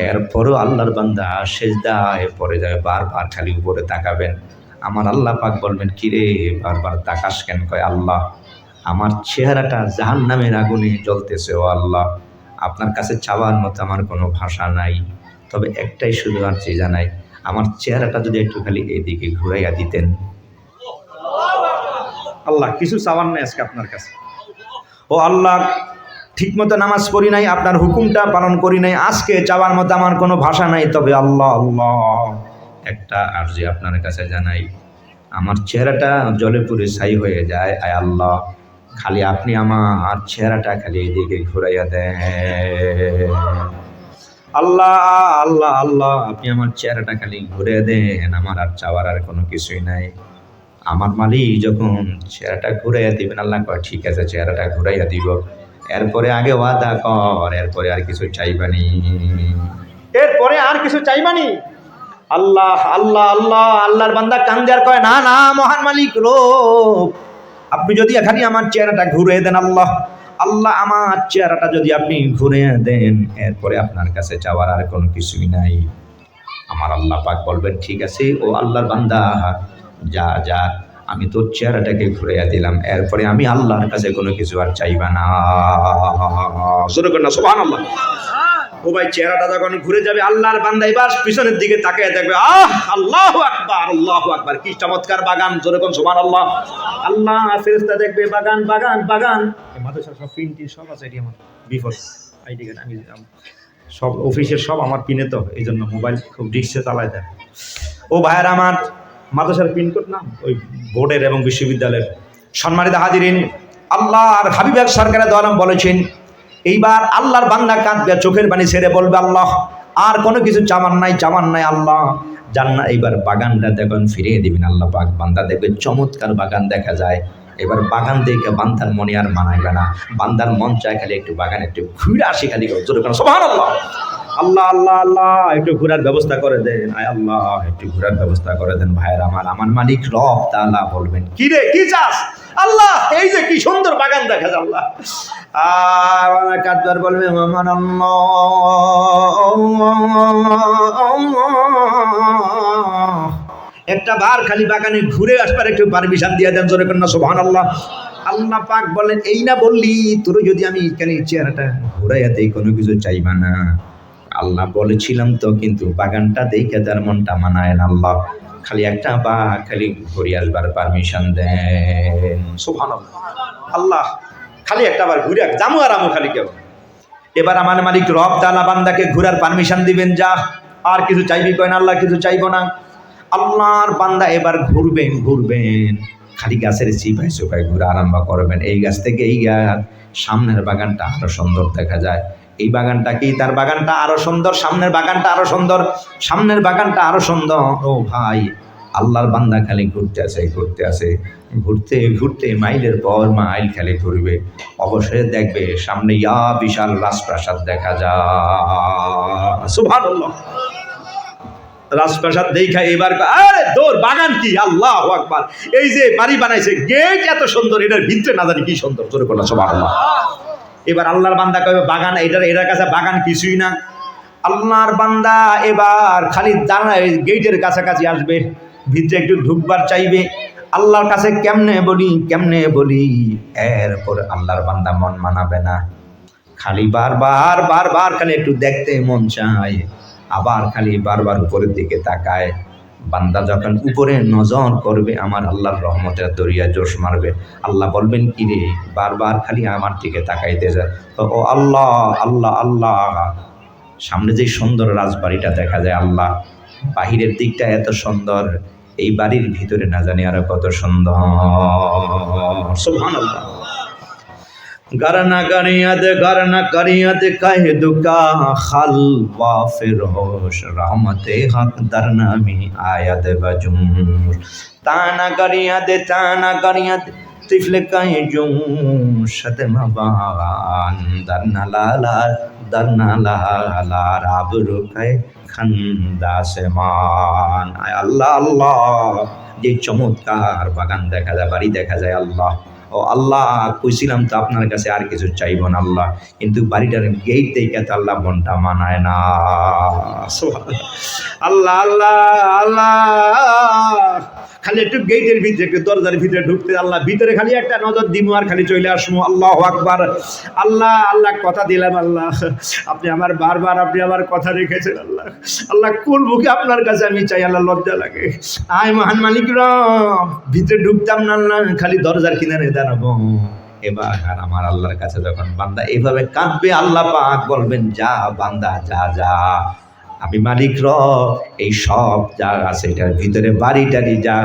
এরপরও আল্লাহর বান্দা সিজদায় পড়ে যাবে, বারবার খালি উপরে তাকাবেন। আমার আল্লাহ পাক বলবেন, কিরে বারবার তাকাস কেন? কয় আল্লাহ, আমার চেহারাটা জাহান্নামের আগুনে জ্বলতেছে। ও আল্লাহ, আপনার কাছে চাওয়ার মতো আমার কোনো ভাষা নাই, তবে একটাই শুধু আর চেয়ে জানাই, আমার চেহারাটা যদি একটু খালি এইদিকে ঘুরাইয়া দিতেন। আল্লাহ, কিছু চাওয়ার নাই আজকে আপনার কাছে। ও আল্লাহ, ঠিক মতো নামাজ পড়ি নাই, আপনার হুকুমটা পালন করি নাই, আজকে চাওয়ার মতো আমার কোনো ভাষা নাই, তবে আল্লাহ আল্লাহ একটা আরজি আপনার কাছে জানাই, আমার চেহারাটা জলে পুরে ছাই হয়ে যায়। আয় আল্লাহ, খালি আপনি আমার চেহারাটা খালি এইদিকে ঘুরাইয়া দেন। আল্লাহ আল্লাহ আল্লাহ, আপনি আমার চেহারাটা খালি ঘুরে দেন, আমার আর চাওয়ার আর কোনো কিছুই নাই। আমার মালিক যখন চেহারাটা ঘুরাইয়া দিবেন, আল্লাহ কয় ঠিক আছে, চেহারাটা ঘুরাইয়া দিব। এরপরে আগে ওয়াদা কর, এরপরে আর কিছু চাইবানি, এরপরে আর কিছু চাইবানি। আল্লাহ আল্লাহ আল্লাহ, আল্লাহর বান্দা কান্দে আর কয়, না না মহান মালিক রব, আপনি যদি এখানে আমার চেহারাটা ঘুরে দেন, আল্লাহ আল্লাহ, আমার চেহারাটা যদি আপনি ঘুরে দেন, এরপরে আপনার কাছে চাওয়ার আর কোনো কিছুই নাই। আমার আল্লাহ পাক বলবেন, ঠিক আছে ও আল্লাহর বান্দা, যা যা, আমি তোর চেহারাটাকে ঘুরাইয়া দিলাম, এরপরে আমি আল্লাহর কাছে কোনো কিছু আর চাইবা না। সুবহানাল্লাহ। ও ভাই, চেহারাটা যখন ঘুরে যাবে, আল্লাহর বান্দা এবার পিছনের দিকে তাকিয়ে দেখবে, আল্লাহু আকবার, আল্লাহু আকবার, কি চমৎকার বাগান, যেরকম সুবহানাল্লাহ। আল্লাহ ফেরেশতা দেখবে বাগান বাগান বাগান। মাদ্রাসার সব প্রিন্টি সব আছে, এটি আমার বিফোর আইডি কার্ড, আমি সব অফিসের সব আমার পিনে, তো এই জন্য মোবাইল খুব রিক্সে চালায় দেয়। ও ভাইয়ের আমার, মাদ্রাসার পিনকোড না ওই বোর্ডের এবং বিশ্ববিদ্যালয়ের। সম্মানিত হাজিরিন, আল্লাহর হাবিব সরকারের দোয়ারাম বলেছেন, এইবার আল্লাহর বান্দা কাঁদবে, চোখের পানি ছেড়ে বলবে, আল্লাহ আর কোনো কিছু চাওয়ার নাই, চাওয়ার নাই, আল্লাহ জান্নাত। এইবার বাগানটা দেখুন ফিরিয়ে দিবেন আল্লাহ পাক, বান্দা দেখবে চমৎকার বাগান দেখা যায়। এবার বাগান দেখে বান্দার মনে আর মানাইবে না, বান্দার মন চায় খালি একটু বাগান একটু ঘুরে আসি, খালি সুবহানাল্লাহ। আল্লাহ আল্লাহ আল্লাহ, একটু ঘোরার ব্যবস্থা করে দেন, আয় আল্লাহ একটু ঘোরার ব্যবস্থা করে দেন। ভাইয়ের আমার মালিক রব তাআলা বলবেন, কি রে কি চাস? আল্লাহ এই যে কি সুন্দর বাগান দেখা যায়। আল্লাহ আর কাদবার বলবে, আমার আল্লাহ একটা বার খালি বাগানে ঘুরে আসবার একটু পারমিশন দিয়ে দেন, জোরে কন্যা সুবহানাল্লাহ। আল্লাহ পাক বলেন, এই না বললি তোর যদি আমি এখানে চেহারাটা ঘুরাইয়া দেই, কোনো কিছু চাইবা না? আল্লাহ বলেছিলাম তো, কিন্তু বাগানটা দেখে তার মনটা মানায় না। আল্লাহ খালি একটা বা খালি ঘুরে আসবার পারমিশন দেন, সুবহানাল্লাহ। আল্লাহ খালি একটা বার ঘুরে জামু আর আমু খালি কেউ। এবার আমার মালিক রব তাআলা বান্দাকে ঘুরার পারমিশন দিবেন, যা আর কিছু চাইবি? কয় না আল্লাহ কিছু চাইবো না। আল্লাহর বান্দা এবার ঘুরবেন খালি গাছের চিপায় চোপায় ঘুরে আরম্ভ করবেন। এই গাছ থেকে এই গাছ, সামনের বাগানটা আরো সুন্দর দেখা যায়। এই বাগানটা কি, তার বাগানটা আরো সুন্দর, সামনের বাগানটা আরো সুন্দর, সামনের বাগানটা আরো সুন্দর। ও ভাই, আল্লাহর বান্দা খালি ঘুরতে আছে, ঘুরতে ঘুরতে মাইলের পর মাইল খালি ঘুরবে, অবশ্যই দেখবে সামনে বিশাল রাজপ্রাসাদ দেখা যায়। সুবহানাল্লাহ। রাজপ্রাসাদ দেখা এবার আরে দৌড়, বাগান কি, আল্লাহু আকবার। এই যে বাড়ি বানাইছে, গেট এত সুন্দর, এটার ভিতরে না জানি কি সুন্দর, জোরে বলো সুবহানাল্লাহ। এবার আল্লাহর বান্দা কইবে বাগান, এটার কাছে বাগান কিছুই না। আল্লাহর বান্দা এবার খালি দাঁড়ায় গেটের কাছাকাছি আসবে, ভিতরে একটু ঢুকবার চাইবে, আল্লাহর কাছে কেমনে বলি। এরপর আল্লাহর বান্দা মন মানাবে না, খালি বারবার খালি একটু দেখতে মন চায়, আবার খালি বারবার উপরের দিকে তাকায়। বান্দা যখন উপরে নজর করবে, আমার আল্লাহর রহমতের দরিয়া জোশ মারবে। আল্লাহ বলবেন কি রে, বারবার খালি আমার দিকে তাকাইতে যায়। ও আল্লাহ আল্লাহ আল্লাহ, সামনে যে সুন্দর রাজবাড়িটা দেখা যায়, আল্লাহ বাহিরের দিকটা এত সুন্দর, এই বাড়ির ভিতরে না জানি আরো কত সুন্দর। সুবহানাল্লাহ। গরনা করিয়াদ কাহে দুকা খালওয়া ফিরোশ, রহমতে হক দরনামি আয়াদ বজুম, তানা করিয়াদ তিফল কাহে জুম, শতমবান দরনা লালা রাবরু কাহে খান্দাসে মান। আল্লাহ আল্লাহ, যে চমৎকার বাগান দেখা যায়, বাড়ি দেখা যায়, আল্লাহ ও আল্লাহ, কইছিলাম তো আপনার কাছে আর কিছু চাইব না আল্লাহ, কিন্তু বাড়িটার গেট দেখে তো আল্লাহ মনটা মানায় না। আল্লাহ আল্লাহ আল্লাহ, খালি একটু গেটের ভিতরে, একটু দরজার ভিতরে ঢুকতে, আল্লাহ ভিতরে খালি একটা নজর দিমু আর খালি চলে আসবো। আল্লাহু আকবার। আল্লাহ আল্লাহ, কথা দিলাম আল্লাহ, আপনি আমার বারবার আপনি আমার কথা রেখেছেন আল্লাহ। আল্লাহ কোন মুখে আপনার কাছে আমি চাই আল্লাহ, লজ্জা লাগে। আয় মহান মালিক র, ভিতরে ঢুকতাম না আল্লাহ, খালি দরজার কিনারে দাঁড়াবো। এবার আমার আল্লাহর কাছে যখন বান্দা এইভাবে কাঁদবে, আল্লাহ পাক বলবেন যা বান্দা যা, আমি মালিক র, এই সব যা আছে এটার ভিতরে বাড়িটারই যা,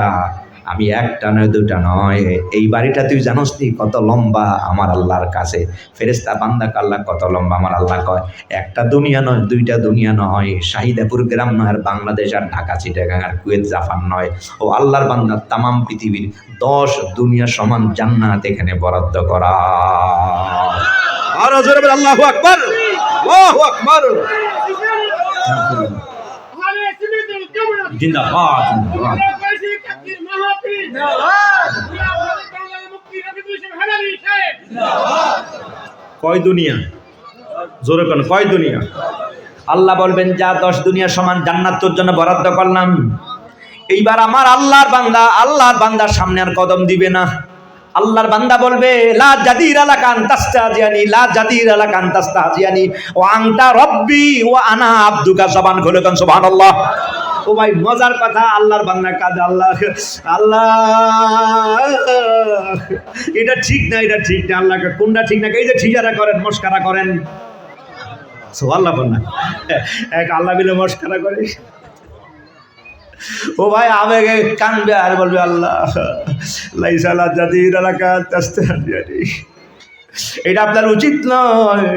আমি একটা নয় দুটা নয়, এই বাড়িটা তুই জানোস নি কত লম্বা আমার আল্লাহর কাছে। ফেরেশতা বান্দা আল্লাহ কত লম্বা, আমার আল্লাহ কয় একটা দুনিয়া নয়, দুইটা দুনিয়া নয়, শাহিদাপুর গ্রাম নয়, আর বাংলাদেশ আর ঢাকা চিটাগাং আর কুয়েত জাপান নয়, ও আল্লাহর বান্দা তামাম পৃথিবীর 10 দুনিয়া সমান জান্নাত এখানে বরাদ্দ করা। আর জোরে বল আল্লাহু আকবার, আল্লাহু আকবার। জিন্দাবাদ জিন্দাবাদ। কয় দুনিয়া, জোরে কোন কয় দুনিয়া? আল্লাহ বলবেন যা 10 দুনিয়া সমান জান্নাত তোর জন্য বরাদ্দ করলাম। এইবার আমার আল্লাহর বান্দার সামনে আর কদম দিবে না। আল্লাহর বান্দা বলবে লা জাদিরা লাকা আনতাস্তাজিয়ানি, লা জাদিরা লাকা আনতাস্তাজিয়ানি ওয়া আনতা রাব্বি ওয়া আনা আবদুকা। জবান খুলে কোন সুবহানাল্লাহ। ও ভাই মজার কথা, আল্লাহর বান্দা কাঁদে, আল্লাহ আল্লাহ, এটা ঠিক না, এটা ঠিক না। আল্লাহকে কোনটা ঠিক না? এই যে ঠিকারা করেন, মস্কারা করেন, সুবহানাল্লাহ বল না, এক আল্লাহ বিলে মস্কারা করে। ও ভাই আবেগে কাঁদবে আর বলবে আল্লাহ লাইসা লা জাদিরা লাকা আনতাস্তাজিয়ানি, এটা আপনার উচিত নয়।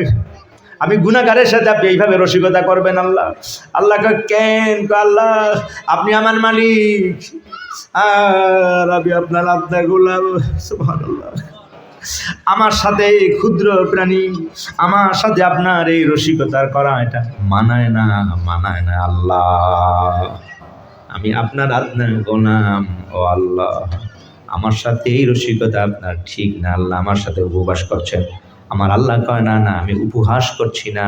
আমি গুনাহগারের সাথে আপনি এইভাবে রসিকতা করবেন আল্লাহ। আল্লাহকে কেন? আল্লাহ আপনি আমার মালিক আর আমি আপনার আব্দা গোলাম। সুবহানাল্লাহ। আমার সাথে ক্ষুদ্র প্রাণী, আমার সাথে আপনার এই রসিকতার করা এটা মানায় না আল্লাহ। আমি আপনার গোলাম, ও আল্লাহ আমার সাথে এই রসিকতা আপনার ঠিক না আল্লাহ, আমার সাথে উপবাস করছেন। আমার আল্লাহ কয় না আমি উপহাস করছি না।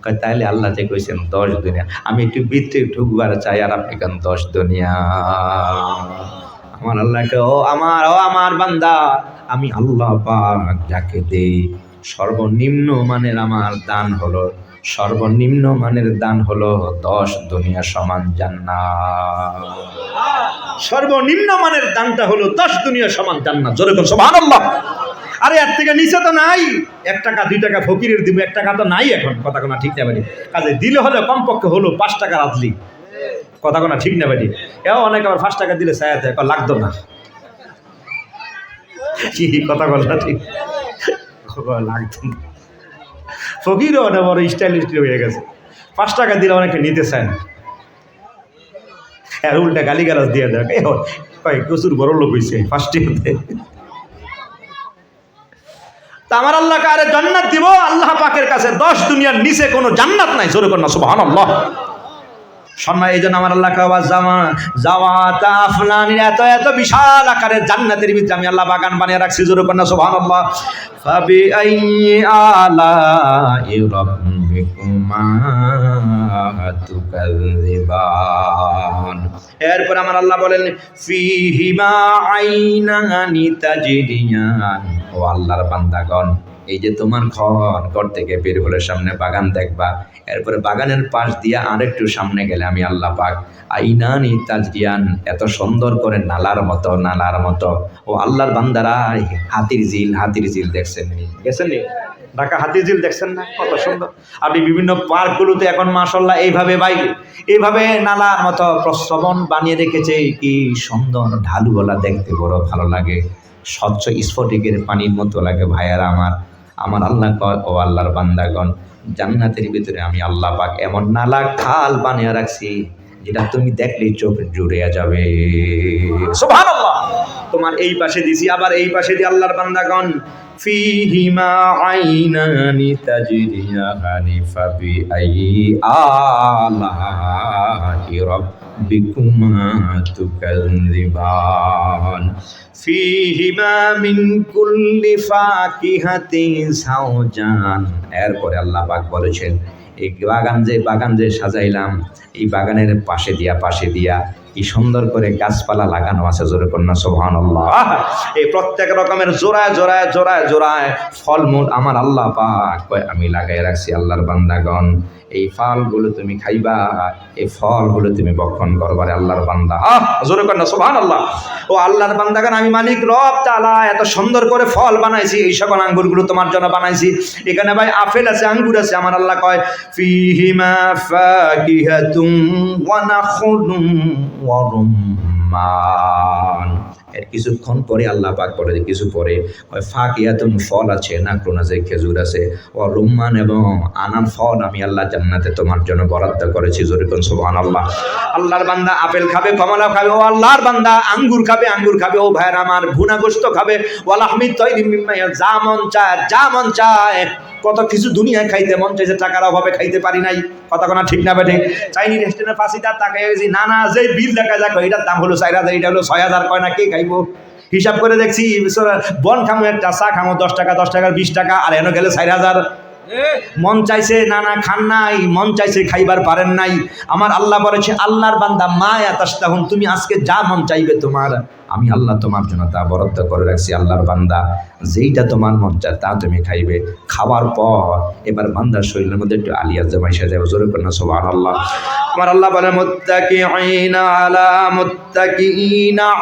কয় তাইলে আল্লাহ যে কইছেন 10 দুনিয়া, আমি একটু ভিতরে ঢুকবার চাই আর আপনি কেন 10 দুনিয়া? আমার আল্লাহকে ও আমার বান্দা, আমি আল্লাহ পাক যাকে দেই সর্বনিম্ন মানের আমার দান হলো, সর্বনিম্ন মানের দান হলো 10 দুনিয়া সমান জান্নাত। সর্বনিম্ন মানের দানটা হলো 10 দুনিয়া সমান জান্নাত। জোরে বল সুবহানাল্লাহ। আরে এর থেকে নিচে তো নাই। 1 টাকা 2 টাকা ফকিরের দিব, 1 টাকা তো নাই এখন। কথা কোনা ঠিক না বাড়ি? কাজে দিলে হলে কমপক্ষে হলো 5 টাকা রাতলি। কথা কোনা ঠিক না বাড়ি? এও অনেক আবার 5 টাকা দিলে চাইতে লাগতো না। কি কথা বলা ঠিক লাগতো না। ফকিরও অনেক বড় স্টাইলিস্ট হয়ে গেছে, 5 টাকা দিলে অনেকে নিতে চায় না। আর উল্টা গালিগালাজ দিয়ে দেয় কয় প্রচুর বড় লোক হয়েছে ফার্স্টে। তা আমার আল্লাহ কারে জান্নাত দিব? আল্লাহ পাকের কাছে 10 দুনিয়ার নিচে কোনো জান্নাত নাই। জোরে কর না সুবহানাল্লাহ। সম্মান এই জন্য আমার আল্লাহ জাওয়াত আফলানি এত এত বিশাল আকারের জান্নাতের ভিতরে আমি আল্লাহ বাগান বানিয়ে রাখছি। জোরে কর না সুবহানাল্লাহ। ফাবি আইয়ি আলাই রাব্বিকুমা তুকাযিবান। এরপর আমার আল্লাহ বলেন ফিহিমা আইনানি তাজরিয়ান। ও আল্লাহর বান্দাগণ, এই যে তোমার ঘর থেকে বের হলে সামনে বাগান দেখবা, এরপরে বাগানের পাশ দিয়া আরেকটু সামনে গেলে আমি আল্লাহ পাক আইনানি তাজরিয়ান, এত সুন্দর করে নালার মতো। ও আল্লাহর বান্দারা, হাতির ঝিল দেখছেন নি? গেছেন নি? ঢাকা হাতির ঝিল দেখছেন না? কত সুন্দর। আপনি বিভিন্ন পার্কগুলোতে এখন মাশাআল্লাহ এইভাবে নালার মতো প্রস্রবণ বানিয়ে রেখেছে। কি সুন্দর ঢালুওয়ালা, দেখতে বড় ভালো লাগে, স্বচ্ছ স্ফটিকের পানির মতো লাগে। ভাইয়ারা আমার আল্লাহ কয়, ও আল্লাহর বান্দাগণ, জান্নাতের ভিতরে আমি আল্লাহ পাক এমন নালা খাল বানিয়ে রাখছি যেটা তুমি দেখলেই চোখ জুড়িয়ে যাবে। সুবহানাল্লাহ। তোমার এই পাশে দিছি, আবার এই পাশে দিয়ে আল্লাহর বান্দাগণ ফিহিমা আইনানি তাজরিয়ানি ফাবি আইয়ি আলাই রাব্বিকুমা তুকাযিবান। ফিহিমা মিন কুল্লি ফাকিহাতিন যাওজান। এরপরে আল্লাহ পাক বলেছেন, এই বাগান যে সাজাইলাম, এই বাগানের পাশে দিয়া কি সুন্দর করে গাছপালা লাগানো আছে। জোরে কন্যা সুবহানাল্লাহ। এই প্রত্যেক রকমের জোড়ায় ফলমূল আমার আল্লাহ পাক কয় আমি লাগাই রাখছি। আল্লাহর বান্দাগণ, এই ফলগুলো তুমি খাইবা, এই ফলগুলো তুমি ভক্ষণ করবা রে আল্লাহর বান্দা। জোরে কন্যা সুবহানাল্লাহ। ও আল্লাহর বান্দাগণ, আমি মালিক রব তাআলা এত সুন্দর করে ফল বানাইছি, এই সকল আঙ্গুরগুলো তোমার জন্য বানাইছি। এখানে ভাই আপেল আছে, আঙ্গুর আছে। আমার আল্লাহ কয় ফিহিমা ফাকিহাতুন ওয়া নাখলুন ওয়া রুম্মান। এর কিছুক্ষণ পরে আল্লাহ পাক বলে, কিছু পরে কয় ফাকিহাতুন, ফল আছে, নাখলুন আছে, খেজুর আছে, ওয়া রুম্মান, এবং আনার ফল আমি আল্লাহ জান্নাতে তোমার জন্য বরাদ্দ করেছি। জোরে কোন সুবহানাল্লাহ। আল্লাহর বান্দা আপেল খাবে, কমলা খাবে। ও আল্লাহর বান্দা আঙ্গুর খাবে। ও ভাইরা আমার, ভুনা গোশত খাবে। ওয়ালাহমি তাইরিম মিম্মা, যা মন চায় কত কিছু দুনিয়ায় খাইতে মন চাইছে, টাকার অভাবে খাইতে পারি নাই। কথা কোনা ঠিক না বেঠে? চাইনি রেস্টুরেন্টে 5,000 টাকা গেছি, না যে বিল দেখা যাক, এটার দাম হলো 4,000, এটা হলো 6,000, কয় না কে খাইবো? হিসাব করে দেখছি, বন খামো, একটা চা খামো 10 টাকা 20 টাকা, আর এনে গেলে 4,000। মন চাইছে না খান নাই, মন চাইছে খাইবার পারেন নাই। আমার আল্লাহ বলেছে, আল্লাহর বান্দা মা ইয়াতাস্তাহুন, তুমি আজকে যা মন চাইবে তোমার, আমি আল্লাহ তোমার জন্য তা বরাদ্দ করে রাখছি। আল্লাহর বান্দা, যেইটা তোমার মন চায় তা তুমি খাইবে। খাওয়ার পর এবার বান্দার শরীরের মধ্যে একটু আলিয়া জামাইসা যাবে। জোরে কর না সুবহানাল্লাহ। আমার আল্লাহ বলে মুত্তাকিইনা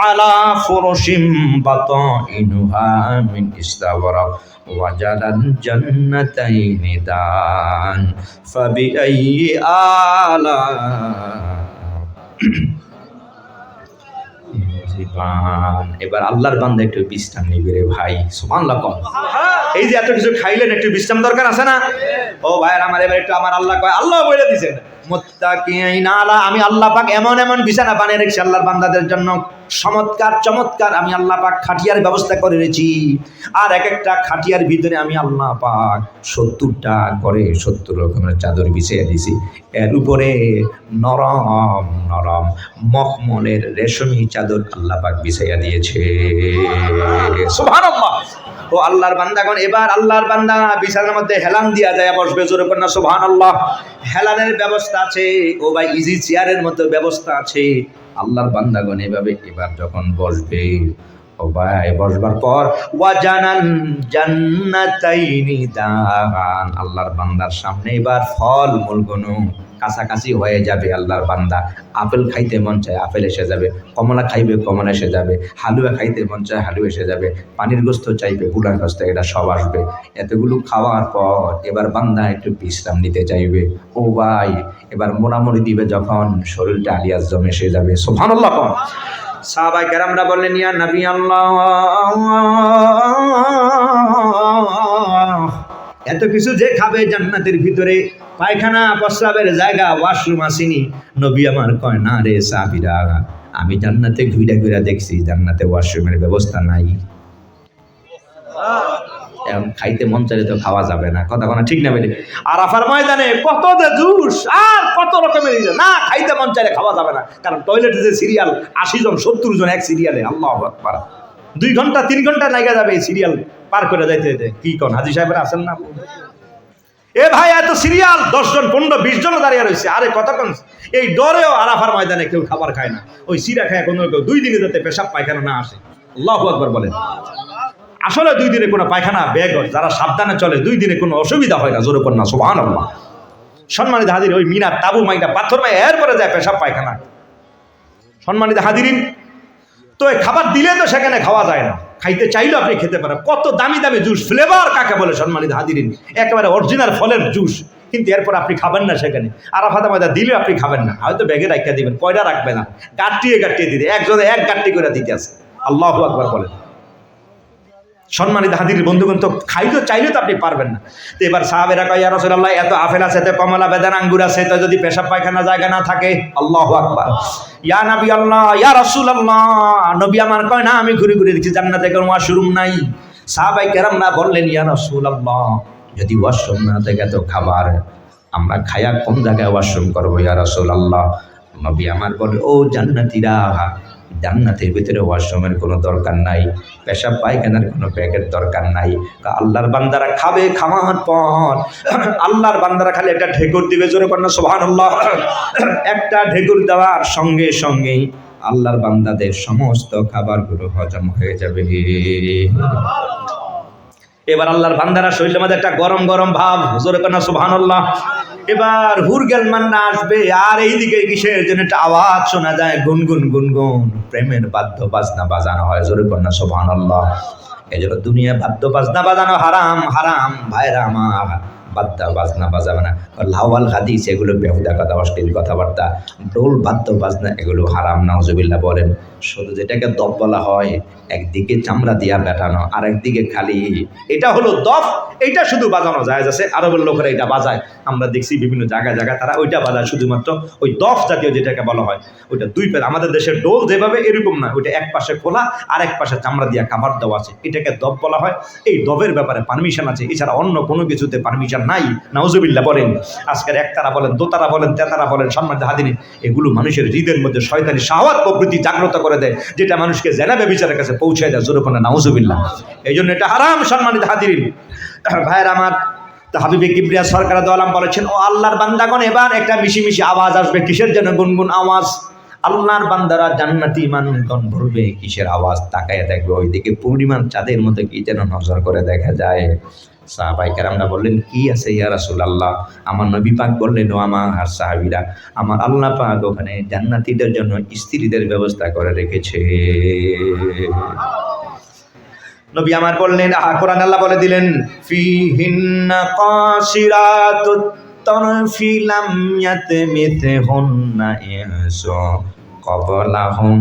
আলা ফুরুশিম বাতাইনুহা মিন ইস্তাবরাক ওয়াজালাল জান্নাতাইনি দান ফাবিআইয়ি আলা। এবার আল্লাহর বান্দা একটু বিশ্রাম নিবে রে ভাই। সুবহানাল্লাহ। এই যে এত কিছু খাইলেন, একটু বিশ্রাম দরকার আছে না? ও ভাইয়ের আমার, এবার একটু আমার আল্লাহ কয়, আল্লাহ বলে দিয়েছেন মুত্তাকিইনা আলা, আমি আল্লাহ পাক এমন বিছানা বানিয়ে রেখেছি আল্লাহর বান্দাদের জন্য। চমৎকার আমি আল্লাহ পাক খাটিয়ার ব্যবস্থা করে রেখেছি। আর এক একটা খাটিয়ার ভিতরে আমি আল্লাহ পাক 70টা করে 70 রকমের চাদর বিছিয়ে দিয়েছি। এর উপরে নরম মখমলের রেশমি চাদর আল্লাহ পাক বিছাইয়া দিয়েছে। সুবহানাল্লাহ। ও আল্লাহর বান্দাগণ, এবার আল্লাহর বান্দা বিছানার মধ্যে হেলান দিয়া যায় বসবে। জোরে কর না সুবহানাল্লাহ। হেলানের ব্যবস্থা আছে। ও ভাই, ইজি চেয়ারের মতো ব্যবস্থা আছে। আল্লাহর বান্দাগণ এভাবে এবার যখন বসবে, ও ভাই বসবার পর ওয়াজানান জান্নাতাইনি দান, আল্লাহর বান্দার সামনে এবার ফল মূলগুলো কাছাকাছি হয়ে যাবে। আল্লাহর বান্দা আপেল খাইতে মন চায়, আপেল এসে যাবে। কমলা খাইবে, কমলা এসে যাবে। হালুয়া খাইতে মন চায়, হালুয়া এসে যাবে। পানির গোস্ত চাইবে, পুলার গোস্ত, এটা সব আসবে। এতগুলো খাওয়ার পর এবার বান্দা একটু বিশ্রাম নিতে চাইবে। ও ভাই, এবার মোড়ামুড়ি দিবে যখন, শরীরটা আলিয়াজ জমে এসে যাবে। সুবহানাল্লাহ। সাহাবায়ে কেরামরা বললেন, ইয়া নবী আল্লাহ, এত কিছু যে খাবে জান্নাতের ভিতরে, পায়খানা প্রস্রাবের জায়গা ওয়াশরুম আসেনি। নবী আমার কয় না রে সাহাবীরা, আমি জান্নাতে ঘুরে ঘুরে দেখছি জান্নাতে ওয়াশরুমের ব্যবস্থা নাই। এখন খাইতে মন চাইলে তো খাওয়া যাবে না, কথা কোনো ঠিক না বেটে। আরাফার ময়দানে কত যে জুস আর কত রকমের না, খাইতে মন চাইলে খাওয়া যাবে না, কারণ টয়লেটে যে সিরিয়াল 80 জন 70 জন এক সিরিয়ালে, আল্লাহু আকবার, 2 ঘন্টা 3 ঘন্টা লাগা যাবে এই সিরিয়াল পার করে যাইতে যেতে। কি কোন হাজী সাহেবরা আছেন না? এ ভাই এত সিরিয়াল, 10 জন 15 20 জন দাঁড়িয়ে রয়েছে, আরে কতক্ষণ এই ডরেও আরাফার ময়দানে কেউ খাবার খায় না। ওই সিরা খায় কোনো 2 দিনে যাতে পেশাব পায়খানা না আসে। আল্লাহু আকবার বলেন। আসলে 2 দিনে কোনো পায়খানা ব্যাগ, যারা সাবধানে চলে 2 দিনে কোনো অসুবিধা হয় না, জোরে কন্যা সুবহানাল্লাহ। সম্মানিত হাজির, ওই মিনার তাবু মাইটা পাথর মাই এরপরে যায় পেশাব পায়খানা। সম্মানিত হাজিরিন, তো খাবার দিলে তো সেখানে খাওয়া যায় না, খাইতে চাইলেও আপনি খেতে পারেন। কত দামি দামি জুস, ফ্লেভার কাকে বলে সম্মানিত হাজিরিন, একেবারে অরিজিনাল ফলের জুস, কিন্তু এরপর আপনি খাবেন না সেখানে। আরাফাতে ময়দা দিলেও আপনি খাবেন না, হয়তো ব্যাগে রাখিয়ে দিবেন, কয়টা রাখবে না, গাঁটিয়ে দিতে, একজনে 1 গাঁটি করে দিতে আছে। আল্লাহু আকবার বলেন। সম্মানিত হাজির বন্ধুগণ, তো খাইতে চাইলে তো আপনি পারবেন না। তো এবার সাহাবেরা কয় ইয়া রাসূলুল্লাহ, এত আপেল আছে, এত কমলা, বেদানা, আঙ্গুর আছে, তো যদি পেশাব পায়খানা জায়গা না থাকে? আল্লাহু আকবার। ইয়া নবী আল্লাহ, ইয়া রাসূলুল্লাহ, নবী আমার কয় না, আমি ঘুরে ঘুরে দেখছি জান্নাতে কোনো ওয়াশরুম নাই। সাহাবায়ে কেরামরা বললেন ইয়া রাসূলুল্লাহ, যদি ওয়াশরুম না থাকে তো খাবার আমরা খায়া কোন জায়গায় ওয়াশরুম করবো ইয়া রাসূলুল্লাহ? নবী আমার বলে, ও জান্নাতীরা, জান্নাতের ভিতরে ওয়াশরুমের কোনো দরকার নাই, পেশাব পায়খানার কোনো ব্যাগের দরকার নাই। আল্লাহর বান্দারা খাবে, খাওয়ার পর আল্লাহর বান্দারা খালি একটা ঢেকুর দিবে, জোরে কন্যা সুবহানাল্লাহ। একটা ঢেকুর দেওয়ার সঙ্গে সঙ্গেই আল্লাহর বান্দাদের সমস্ত খাবারগুলো হজম হয়ে যাবে। এবার আল্লাহর বান্দারা শরীরের মধ্যে একটা গরম গরম ভাব, জোরে কন্যা সুবহানাল্লাহ। এবার হুরগেল মান্না আসবে, আর এইদিকে কিসের জন্য একটা আওয়াজ শোনা যায়, গুনগুন গুনগুন, প্রেমের বাদ্য বাজনা বাজানো হয়, জোরে কন্যা সুবহানাল্লাহ। এই জন্য দুনিয়া বাদ্য বাজনা বাজানো হারাম, হারাম ভাইরা আমার, বাদ্য বাজনা বাজাবে না। লাওয়াল হাদিস এগুলো বেহুদা কথা, অশ্লীল কথাবার্তা, ঢোল বাদ্য বাজনা এগুলো হারাম, নাউজুবিল্লাহ বলেন। শুধু যেটাকে দফ বলা হয়, একদিকে চামড়া দিয়া বেটানো, আর একদিকে খালি, এটা হলো দফ, এইটা শুধু বাজানো যায় আছে। আরবের লোকেরা এটা বাজায়, আমরা দেখছি বিভিন্ন জায়গায় জায়গায় তারা ওইটা বাজায়, শুধুমাত্র ওই দফ জাতীয় যেটাকে বলা হয় ওইটা 2 পেট। আমাদের দেশের ডোল যেভাবে এরকম না, ওইটা এক পাশে খোলা আর এক পাশে চামড়া দিয়া কাভার দেওয়া আছে, এটাকে দফ বলা হয়। এই দফের ব্যাপারে পারমিশন আছে, এছাড়া অন্য কোনো কিছুতে পারমিশন নাই, নাউজুবিল্লাহ বলেন। আজকের একতারা বলেন, দোতারা বলেন, তেতারা বলেন, সম্মানিত হাজিরিন, এগুলো মানুষের হৃদয়ের মধ্যে শয়তানি শাহওয়াত প্রবৃত্তি জাগ্রত করে দেয়, যেটা মানুষকে জেনা ব্যভিচারের কাছে পৌঁছে দেয়, জোরে কোনা নাউজুবিল্লাহ। এই জন্য এটা হারাম। সম্মানিত হাজিরিন ভাইয়ের আমার, তো হাবিবে কিবরিয়া সরকার দো আলম বলেছেন, ও আল্লাহর বান্দাগণ, এবার একটা মিশি মিশি আওয়াজ আসবে, কিসের জন্য? গুনগুন আওয়াজ। আল্লাহর বান্দারা জান্নাতি মানুষগণ বলবে, কিসের আওয়াজ? তাকায় দেখবে, ওইদিকে পূর্ণিমার চাঁদের মতো কি যেন নজর করে দেখা যায়। সাহাবায়ে কেরামরা বললেন, কি আছে ইয়া রাসূলুল্লাহ? আমার নবী পাক বললেন, ও আমার সাহাবীরা, আমার আল্লাহ পাক ওখানে জান্নাতীদের জন্য স্ত্রীদের ব্যবস্থা করে রেখেছে। নবী আমার বললেন, কোরআন আল্লাহ বলে দিলেন, ফিহিন্না কাসিরাতুত তারফি লাম ইয়াতমিথহুন্না ইনসু ক্বাবলাহুম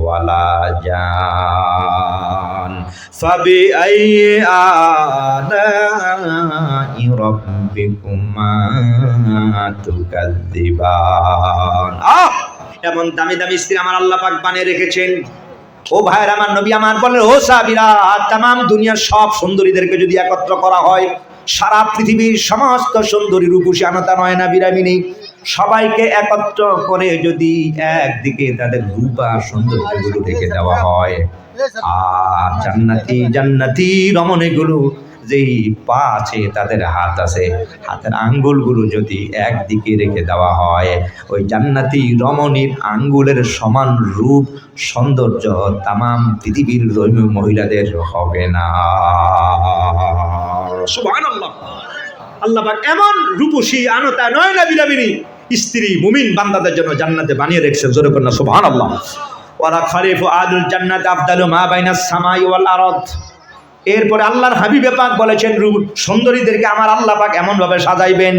ওয়ালা জান ফাবিআইয়ি আলাই রাব্বিকুমা তুকাযযিবান। এমন দামি দামি স্ত্রী আমার আল্লাহ পাক বানিয়ে রেখেছেন। ও ভাইয়ের আমার, নবী আমার বলেন, ও সাহাবীরা, তামাম দুনিয়ার সব সুন্দরীদেরকে যদি একত্র করা হয়, সারা পৃথিবীর সমস্ত সুন্দরী রূপসী আনতা নয়না বিরামিনী সবাইকে একত্র করে যদি একদিকে তাদের রূপ আর সৌন্দর্যগুলো রেখে দেওয়া হয়, আর জান্নাতি জান্নাতি রমণীগুলো যেই পা আছে, তাদের হাত আছে, হাতের আঙ্গুলগুলো যদি একদিকে রেখে দেওয়া হয়, ওই জান্নাতি রমণীর আঙ্গুলের সমান রূপ সৌন্দর্য তামাম পৃথিবীর রমণী মহিলাদের হবে না। সুবহানাল্লাহ। আল্লাহ পাক এমন রূপসী আনতা নয়না বিরামিনী স্ত্রী মুমিন বান্দাদের জন্য জান্নাতে বানিয়ে রেখেছেন, জোরে কন্যা সুবহানাল্লাহ। ওয়ালা খালিফু আদুল জান্নাত আফদালু মা বাইনাস সামাই ওয়াল আরদ। এরপরে আল্লাহর হাবিবে পাক বলেছেন, রূপ সুন্দরীদেরকে আমার আল্লাহ পাক এমন ভাবে সাজাইবেন,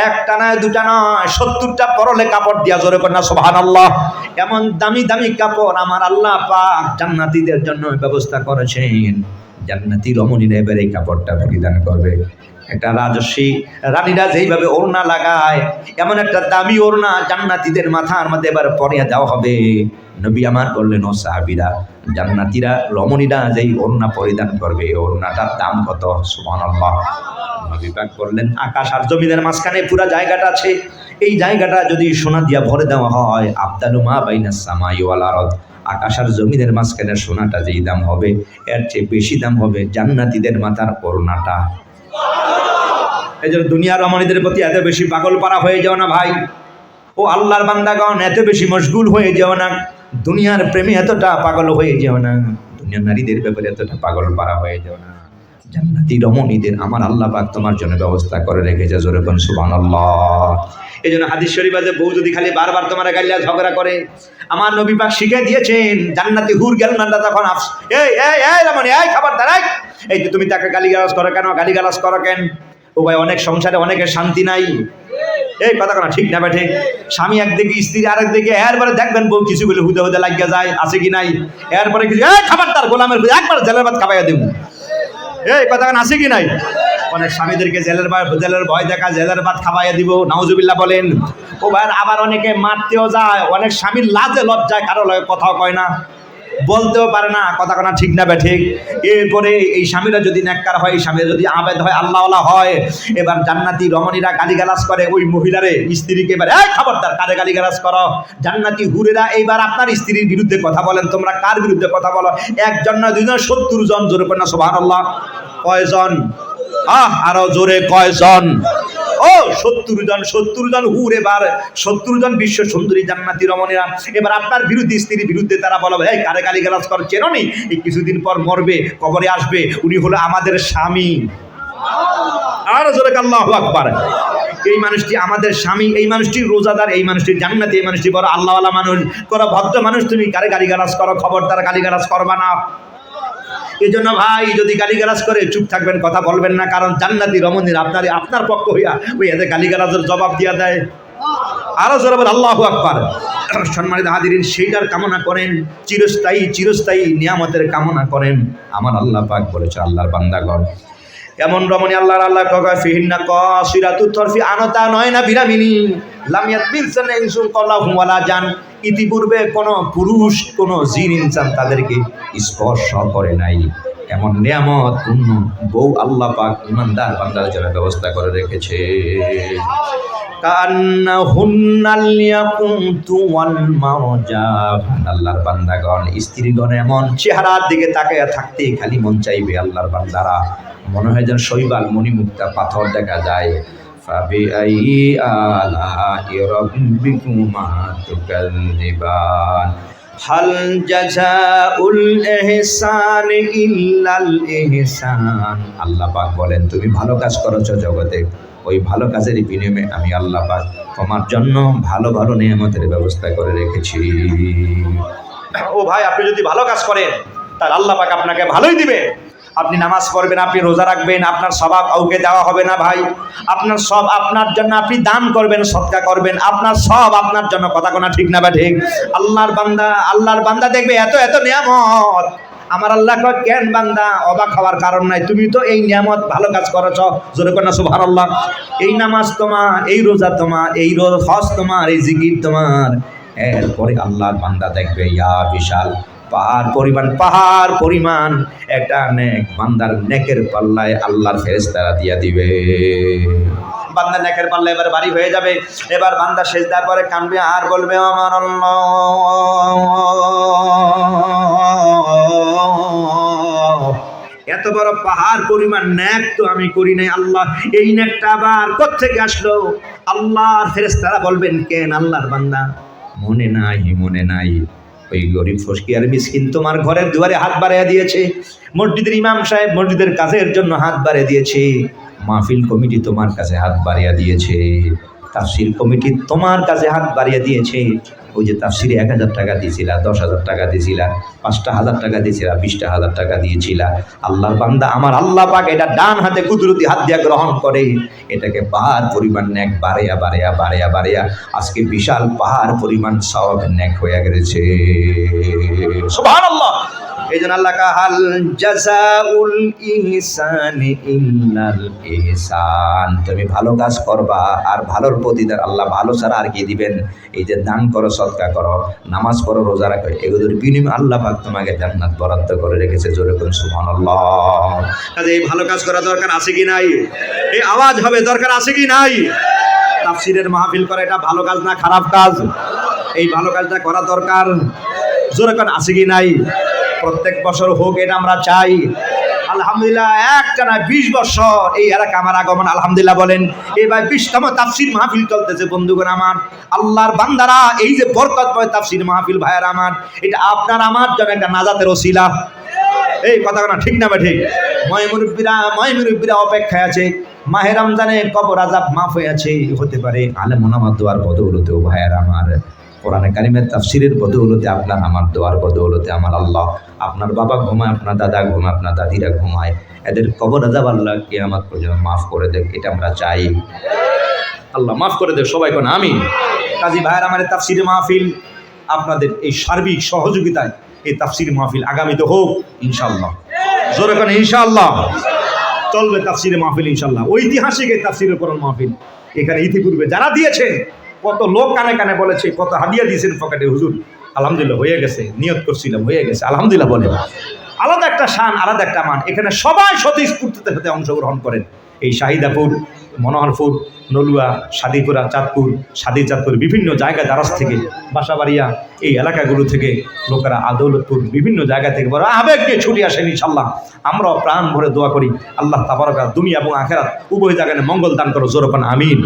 একটা নয়, দুটা নয়, 70টা পরলে কাপড় দিয়া, জোরে কন্যা সুবহানাল্লাহ। এমন দামি দামি কাপড় আমার আল্লাহ পাক জান্নাতীদের জন্য ব্যবস্থা করেছেন, জান্নাতি রমণীরা এবার এই কাপড়টা পরিধান করবে। একটা রাজস্বী রানীরা যেইভাবে ওড়না লাগায়, এমন একটা দামি ওড়না জান্নাতীদের মাথার মধ্যে এবার পরিয়ে দেওয়া হবে। নবী আমার বললেন, ও সাহাবীরা, জান্নাতীরা রমণীরা যেই ওড়না পরিধান করবে, এই ওড়নাটার দাম কত? সুবহানাল্লাহ। নবী পাক বললেন, আকাশ আর জমিনের মাঝখানে পুরো জায়গাটা আছে, এই জায়গাটা যদি সোনা দিয়া ভরে দেওয়া হয়, আবদালু মা বাইনাস সামাই ওয়াল আরদ, আকাশ আর জমিনের মাঝখানে সোনাটা যেই দাম হবে, এর চেয়ে বেশি দাম হবে জান্নাতীদের মাথার ওড়নাটা। এই জন্য দুনিয়ার রমণীদের প্রতি এত বেশি পাগল পারা হয়ে যাও না ভাই। ও আল্লাহর বান্দাগণ, এত বেশি মশগুল হয়ে যাও না, দুনিয়ার প্রেমে এতটা পাগল হয়ে যাও না, দুনিয়ার নারীদের ব্যাপারে এতটা পাগল পারা হয়ে যাও না। জান্নাতি রমণীদের আমার আল্লাহ পাক তোমার জন্য ব্যবস্থা করে রেখেছে। জোরে বলুন সুবহানাল্লাহ। এই জন্য হাদিস শরীফ আছে, বউ যদি খালি বারবার তোমার গালিয়া ঝগড়া করে, আমার নবী পাক শিখিয়ে দিয়েছেন, জান্নাতি হুর গেল না তখন এই এই এই রমণী, এই খবরদার, এই যে তুমি তাকে গালিগালাজ করো কেন, গালিগালাজ করো কেন? ও ভাই, অনেক সংসারে অনেকের শান্তি নাই। এই কথা কোনো ঠিক না বেঠে? স্বামী একদিকে, স্ত্রী আরেক দিকে, এরপরে দেখবেন বউ কিছু বলে হুদে হুদে লাগিয়ে যায়, আছে কি নাই? এরপরে কিছু খবরদার, গোলামের একবার জেলের ভাত খাবাইয়া দেবো, এই কথা আছে কি নাই? অনেক স্বামীদেরকে জেলের ভয় দেখা, জেলের ভাত খাওয়াইয়া দিব, নাউজুবিল্লাহ বলেন। ও ভাই, আবার অনেকে মারতেও যায়, অনেক স্বামীর লাজে লজ্জায় কারো লগে কথাও কয় না, বলতেও পারে না, কথা কোনা ঠিক না বেঠিক। এরপরে এই স্বামীরা যদি নেককার হয়, এই স্বামীরা যদি আবেদ হয়, আল্লাহওয়ালা হয়, এবার জান্নাতি রমণীরা গালিগালাজ করে ওই মহিলারে, স্ত্রীকে, এবার এই খবরদার, কারে গালিগালাজ করো? জান্নাতি হুরেরা এইবার আপনার স্ত্রীর বিরুদ্ধে কথা বলেন, তোমরা কার বিরুদ্ধে কথা বলো? একজন না দুইজন, 70 জন। জোরে করেন না সুবহানাল্লাহ? কয়জন? আরো জোরে, কয়জন? ও 70 জন। 70 জন হুর, এবার 70 জন বিশ্ব সুন্দরী জান্নাতি রমণীরা এবার আপনার বিরুদ্ধে, স্ত্রীর বিরুদ্ধে তারা বলবে, এই কারে গালিগালাজ কর, চেনো নি? এই কিছুদিন পর মরবে, কবরে আসবে, উনি হলো আমাদের স্বামী। আর জোরে আল্লাহু আকবার। এই মানুষটি আমাদের স্বামী, এই মানুষটি রোজাদার, এই মানুষটি জান্নাতি, এই মানুষটি বড় আল্লাহওয়ালা মানুষ, কোন ভদ্র মানুষ, তুমি কারে গালিগালাজ করো? খবরদার, গালিগালাজ করবা না। এই জন্য ভাই, যদি গালিগালাজ করে চুপ থাকবেন, কথা বলবেন না, কারণ জান্নাতি রমণীরা আপনার পক্ষ হইয়া ওই এদের গালিগালাজের জবাব দিয়া দেয়। আরো জোরে বলেন আল্লাহু আকবার। সম্মানিত হাজিরিন, সেইটার কামনা করেন, চিরস্থায়ী নিয়ামতের কামনা করেন। আমার আল্লাহ পাক বলেছে, আল্লাহর বান্দাগণ, এমন রমণী আল্লাহ কয়, ফিহিন্না কাসিরাতুত তরফি, আনতা নয় না বিরামিনী, লাম ইয়াতবিলসানা ইনসুন ক্বালাহুম ওয়ালা জান, ইতিপূর্বে কোন পুরুষ, কোন জিন ইনসান তাদেরকে স্পর্শ করে নাই। এমন নিয়ামত পূর্ণ বউ আল্লাহ পাক ইমানদার বান্দার জন্য ব্যবস্থা করে রেখেছে। কান্নাহুন্নাল ইয়াকুতু ওয়াল মারজান, আল্লাহর বান্দাগণ, স্ত্রীগণ এমন চেহারার দিকে তাকায়া থাকতে খালি মন চাইবে। আল্লাহর বান্দারা মনে হয় যেন শৈবাল মণিমুক্তা পাথর দেখা যায়। ফাবিআইয়ি আলাই রাব্বিকুমা তুকাযযিবান, হাল জাযাউল ইহসানি ইল্লাল ইহসান। আল্লাহ পাক বলেন, তুমি ভালো কাজ করেছো জগতে, ওই ভালো কাজের বিনিময়ে আমি আল্লাহ পাক তোমার জন্য ভালো ভালো নিয়ামতের ব্যবস্থা করে রেখেছি। ও ভাই, আপনি যদি ভালো কাজ করেন, তার আল্লাহ পাক আপনাকে ভালোই দিবে। আপনি নামাজ পড়বেন, আপনি রোজা রাখবেন, আপনার সওয়াব কাউকে দেওয়া হবে না ভাই। আপনার সব আপনার জন্য, আপনি দান করবেন, সদকা করবেন, আপনার সব আপনার জন্য, কথা কোনা ঠিক না বা ঠিক? আল্লাহর বান্দা দেখবে এত এত নিয়ামত, আমার আল্লাহ কয়, কেন বান্দা অবাক হওয়ার কারণ নাই, তুমি তো এই নিয়ামত ভালো কাজ করেছ। জোরে কর না সুবহানাল্লাহ। এই নামাজ তোমার, এই রোজা তোমার, এই হজ তোমার, এই জিকির তোমার। এরপরে আল্লাহর বান্দা দেখবে ইয়া বিশাল পাহাড় পরিমাণ একটা নেক বান্দার নেকের পাল্লায় আল্লাহর ফেরেশতারা দিয়া দিবে। বান্দা নেকের পাল্লা এবার ভারী হয়ে যাবে। এবার বান্দা সেজদা করে কাঁদবে আর বলবে, আমার আল্লাহ, এত বড় পাহাড় পরিমাণ নেক তো আমি করি নাই আল্লাহ, এই নেকটা আবার কোত্থেকে আসলো? আল্লাহর ফেরেশতারা বলবেন, কেন আল্লাহর বান্দা মনে নাই ওই গরিব ফকির মিসকিন তোমার ঘরের দুয়ারে হাত বাড়াইয়া দিয়েছে, মসজিদের ইমাম সাহেব মসজিদের কাজের জন্য হাত বাড়িয়ে দিয়েছে, মাহফিল কমিটি তোমার কাছে হাত বাড়িয়ে দিয়েছে, তাফসীর কমিটি তোমার কাছে হাত বাড়িয়ে দিয়েছে। ওই যে তাফসীরে 1000 টাকা দিয়েছিলা, 10,000 টাকা দিয়েছিলা, 5,000 টাকা দিয়েছিলা, 20,000 টাকা দিয়েছিলা, আল্লাহর বান্দা আমার আল্লাহ পাক এটা ডান হাতে কুদরতি হাত দিয়ে গ্রহণ করে, এটাকে পাহাড় পরিমাণ নেক বাড়িয়া আজকে বিশাল পাহাড় পরিমাণ সওয়াব নেক হয়ে গেছে। সুবহানাল্লাহ। এই জন্য আল্লাহ কা হাল জাযাউল ইহসানি ইল্লাল ইহসান, তুমি ভালো কাজ করবা আর ভালোর প্রতিদান আল্লাহ ভালো ছাড়া আর কি দিবেন? এই যে দান করো, সদকা করো, নামাজ পড়ো, রোজা রাখো, এগুলোর বিনিময়ে আল্লাহ পাক তোমাকে জান্নাত বরাদ্দ করে রেখেছে। জোরে বলুন সুবহানাল্লাহ। কাজে এই ভালো কাজ করা দরকার আছে কি নাই? এই আওয়াজ হবে দরকার আছে কি নাই? তাফসীরের মাহফিল করা এটা ভালো কাজ না খারাপ কাজ? এই ভালো কাজটা করা দরকার, জোরে কোন আছে কি নাই? প্রত্যেক বছর হোক এটা আমরা চাই। আলহামদুলিল্লাহ একটা না 20 বছর এই এলাকা আমার আগমন, আলহামদুলিল্লাহ বলেন। এবার 20তম তাফসীর মাহফিল চলতেছে বন্ধুগণ আমার, আল্লাহর বান্দারা। এই যে বরকতময় তাফসীর মাহফিল ভাইয়ার আমার, এটা আপনার আমার জন্য একটা নাজাতের ওসিলা। এই কথা না ঠিক না ঠিক? ময়মুরব্বীরা অপেক্ষায় আছে, মাহে রমজানে কবর আযাব মাফ হয়ে আছে হতে পারে আলেম ওলামার দোয়ার বদৌলতেও ভাইয়ার আমার, কোরআনে কারিমের তাফসীরের বদৌলতে, আপনার আমার দোয়ার বদৌলতে আমার আল্লাহ আপনার বাবা ঘুমায়, আপনার দাদা ঘুমায়, আপনার দাদিরা ঘুমায়, এদের কবর আযাব আল্লাহ কিয়ামত পর্যন্ত মাফ করে দেখ, এটা আমরা চাই। আল্লাহ মাফ করে দেখ সবাই কোন আমিন। কাজী ভাইয়ের আমার তাফসীর মাহফিল আপনাদের এই সার্বিক সহযোগিতায় এই তাফসীর মাহফিল আগামীতে হোক ইনশাআল্লাহ। জোরে কোন ইনশাআল্লাহ। চলবে তাফসীর মাহফিল ইনশাআল্লাহ, ঐতিহাসিক এই তাফসীরের কোরআন মাহফিল। এখানে ইতিপূর্বে যারা দিয়েছেন, কত লোক কানে কানে বলেছে, কত হাদিয়া দিয়েছেন পকেটে, হুজুর আলহামদুলিল্লাহ হয়ে গেছে, নিয়ত করছিলাম হয়ে গেছে, আলহামদুলিল্লাহ বলে। আলাদা একটা শান, আলাদা একটা মান। এখানে সবাই স্বতঃস্ফূর্তিতে সাথে অংশগ্রহণ করেন। এই শাহিদাপুর, মনোহরপুর, নলুয়া, সাদিপুরা, চাঁদপুর, চাঁদপুর বিভিন্ন জায়গা, দারাজ থেকে, বাসাবাড়িয়া, এই এলাকাগুলো থেকে লোকেরা, আদৌলতপুর বিভিন্ন জায়গা থেকে বড় আবেগ নিয়ে ছুটি আসেন ইনশাল্লাহ। আমরাও প্রাণ ভরে দোয়া করি আল্লাহ তাবারক দুনিয়া এবং আখিরাত উভয় জায়গায় মঙ্গল দান করো, জোরে কোন আমিন।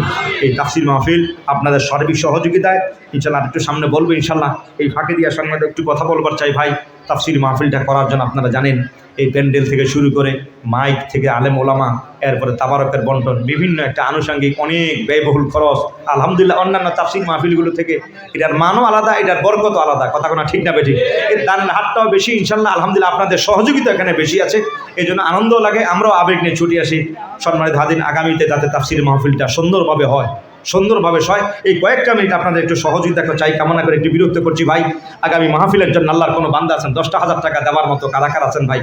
এই তাফসীর মাহফিল আপনাদের সার্বিক সহযোগিতায় ইনশাল্লাহ একটু সামনে বলবো ইনশাল্লাহ। এই ফাঁকে দিয়া সঙ্গে একটু কথা বলবার চাই ভাই। তাফসীর মাহফিলটা করার জন্য আপনারা জানেন এই প্যান্ডেল থেকে শুরু করে মাইক থেকে আলেম ওলামা, এরপরে তাবারকের বন্টন, বিভিন্ন একটা আনুষঙ্গিক অনেক ব্যয়বহুল খরচ। আলহামদুলিল্লাহ অন্যান্য তাফসীর মাহফিলগুলো থেকে এটার মানও আলাদা, এটার বরকতও আলাদা। কথা কোনো ঠিক না বেঠিক? এর দান হাতটাও বেশি ইনশাল্লাহ। আলহামদুলিল্লাহ আপনাদের সহযোগিতা এখানে বেশি আছে, এই জন্য আনন্দও লাগে, আমরাও আবেগ নিয়ে ছুটি আসি। সম্মানিত হাদিন, আগামীতে যাতে তাফসীর মাহফিলটা সুন্দরভাবে হয়, সুন্দরভাবে হয়, এই কয়েকটা মিনিট আপনাদের একটু সহযোগিতা চাই কামনা করে একটু বিরক্ত করছি ভাই। আগামী মাহফিলের জন্য আল্লাহর কোনো বান্দা আছেন 10,000 টাকা দেওয়ার মতো কারাকার আছেন ভাই?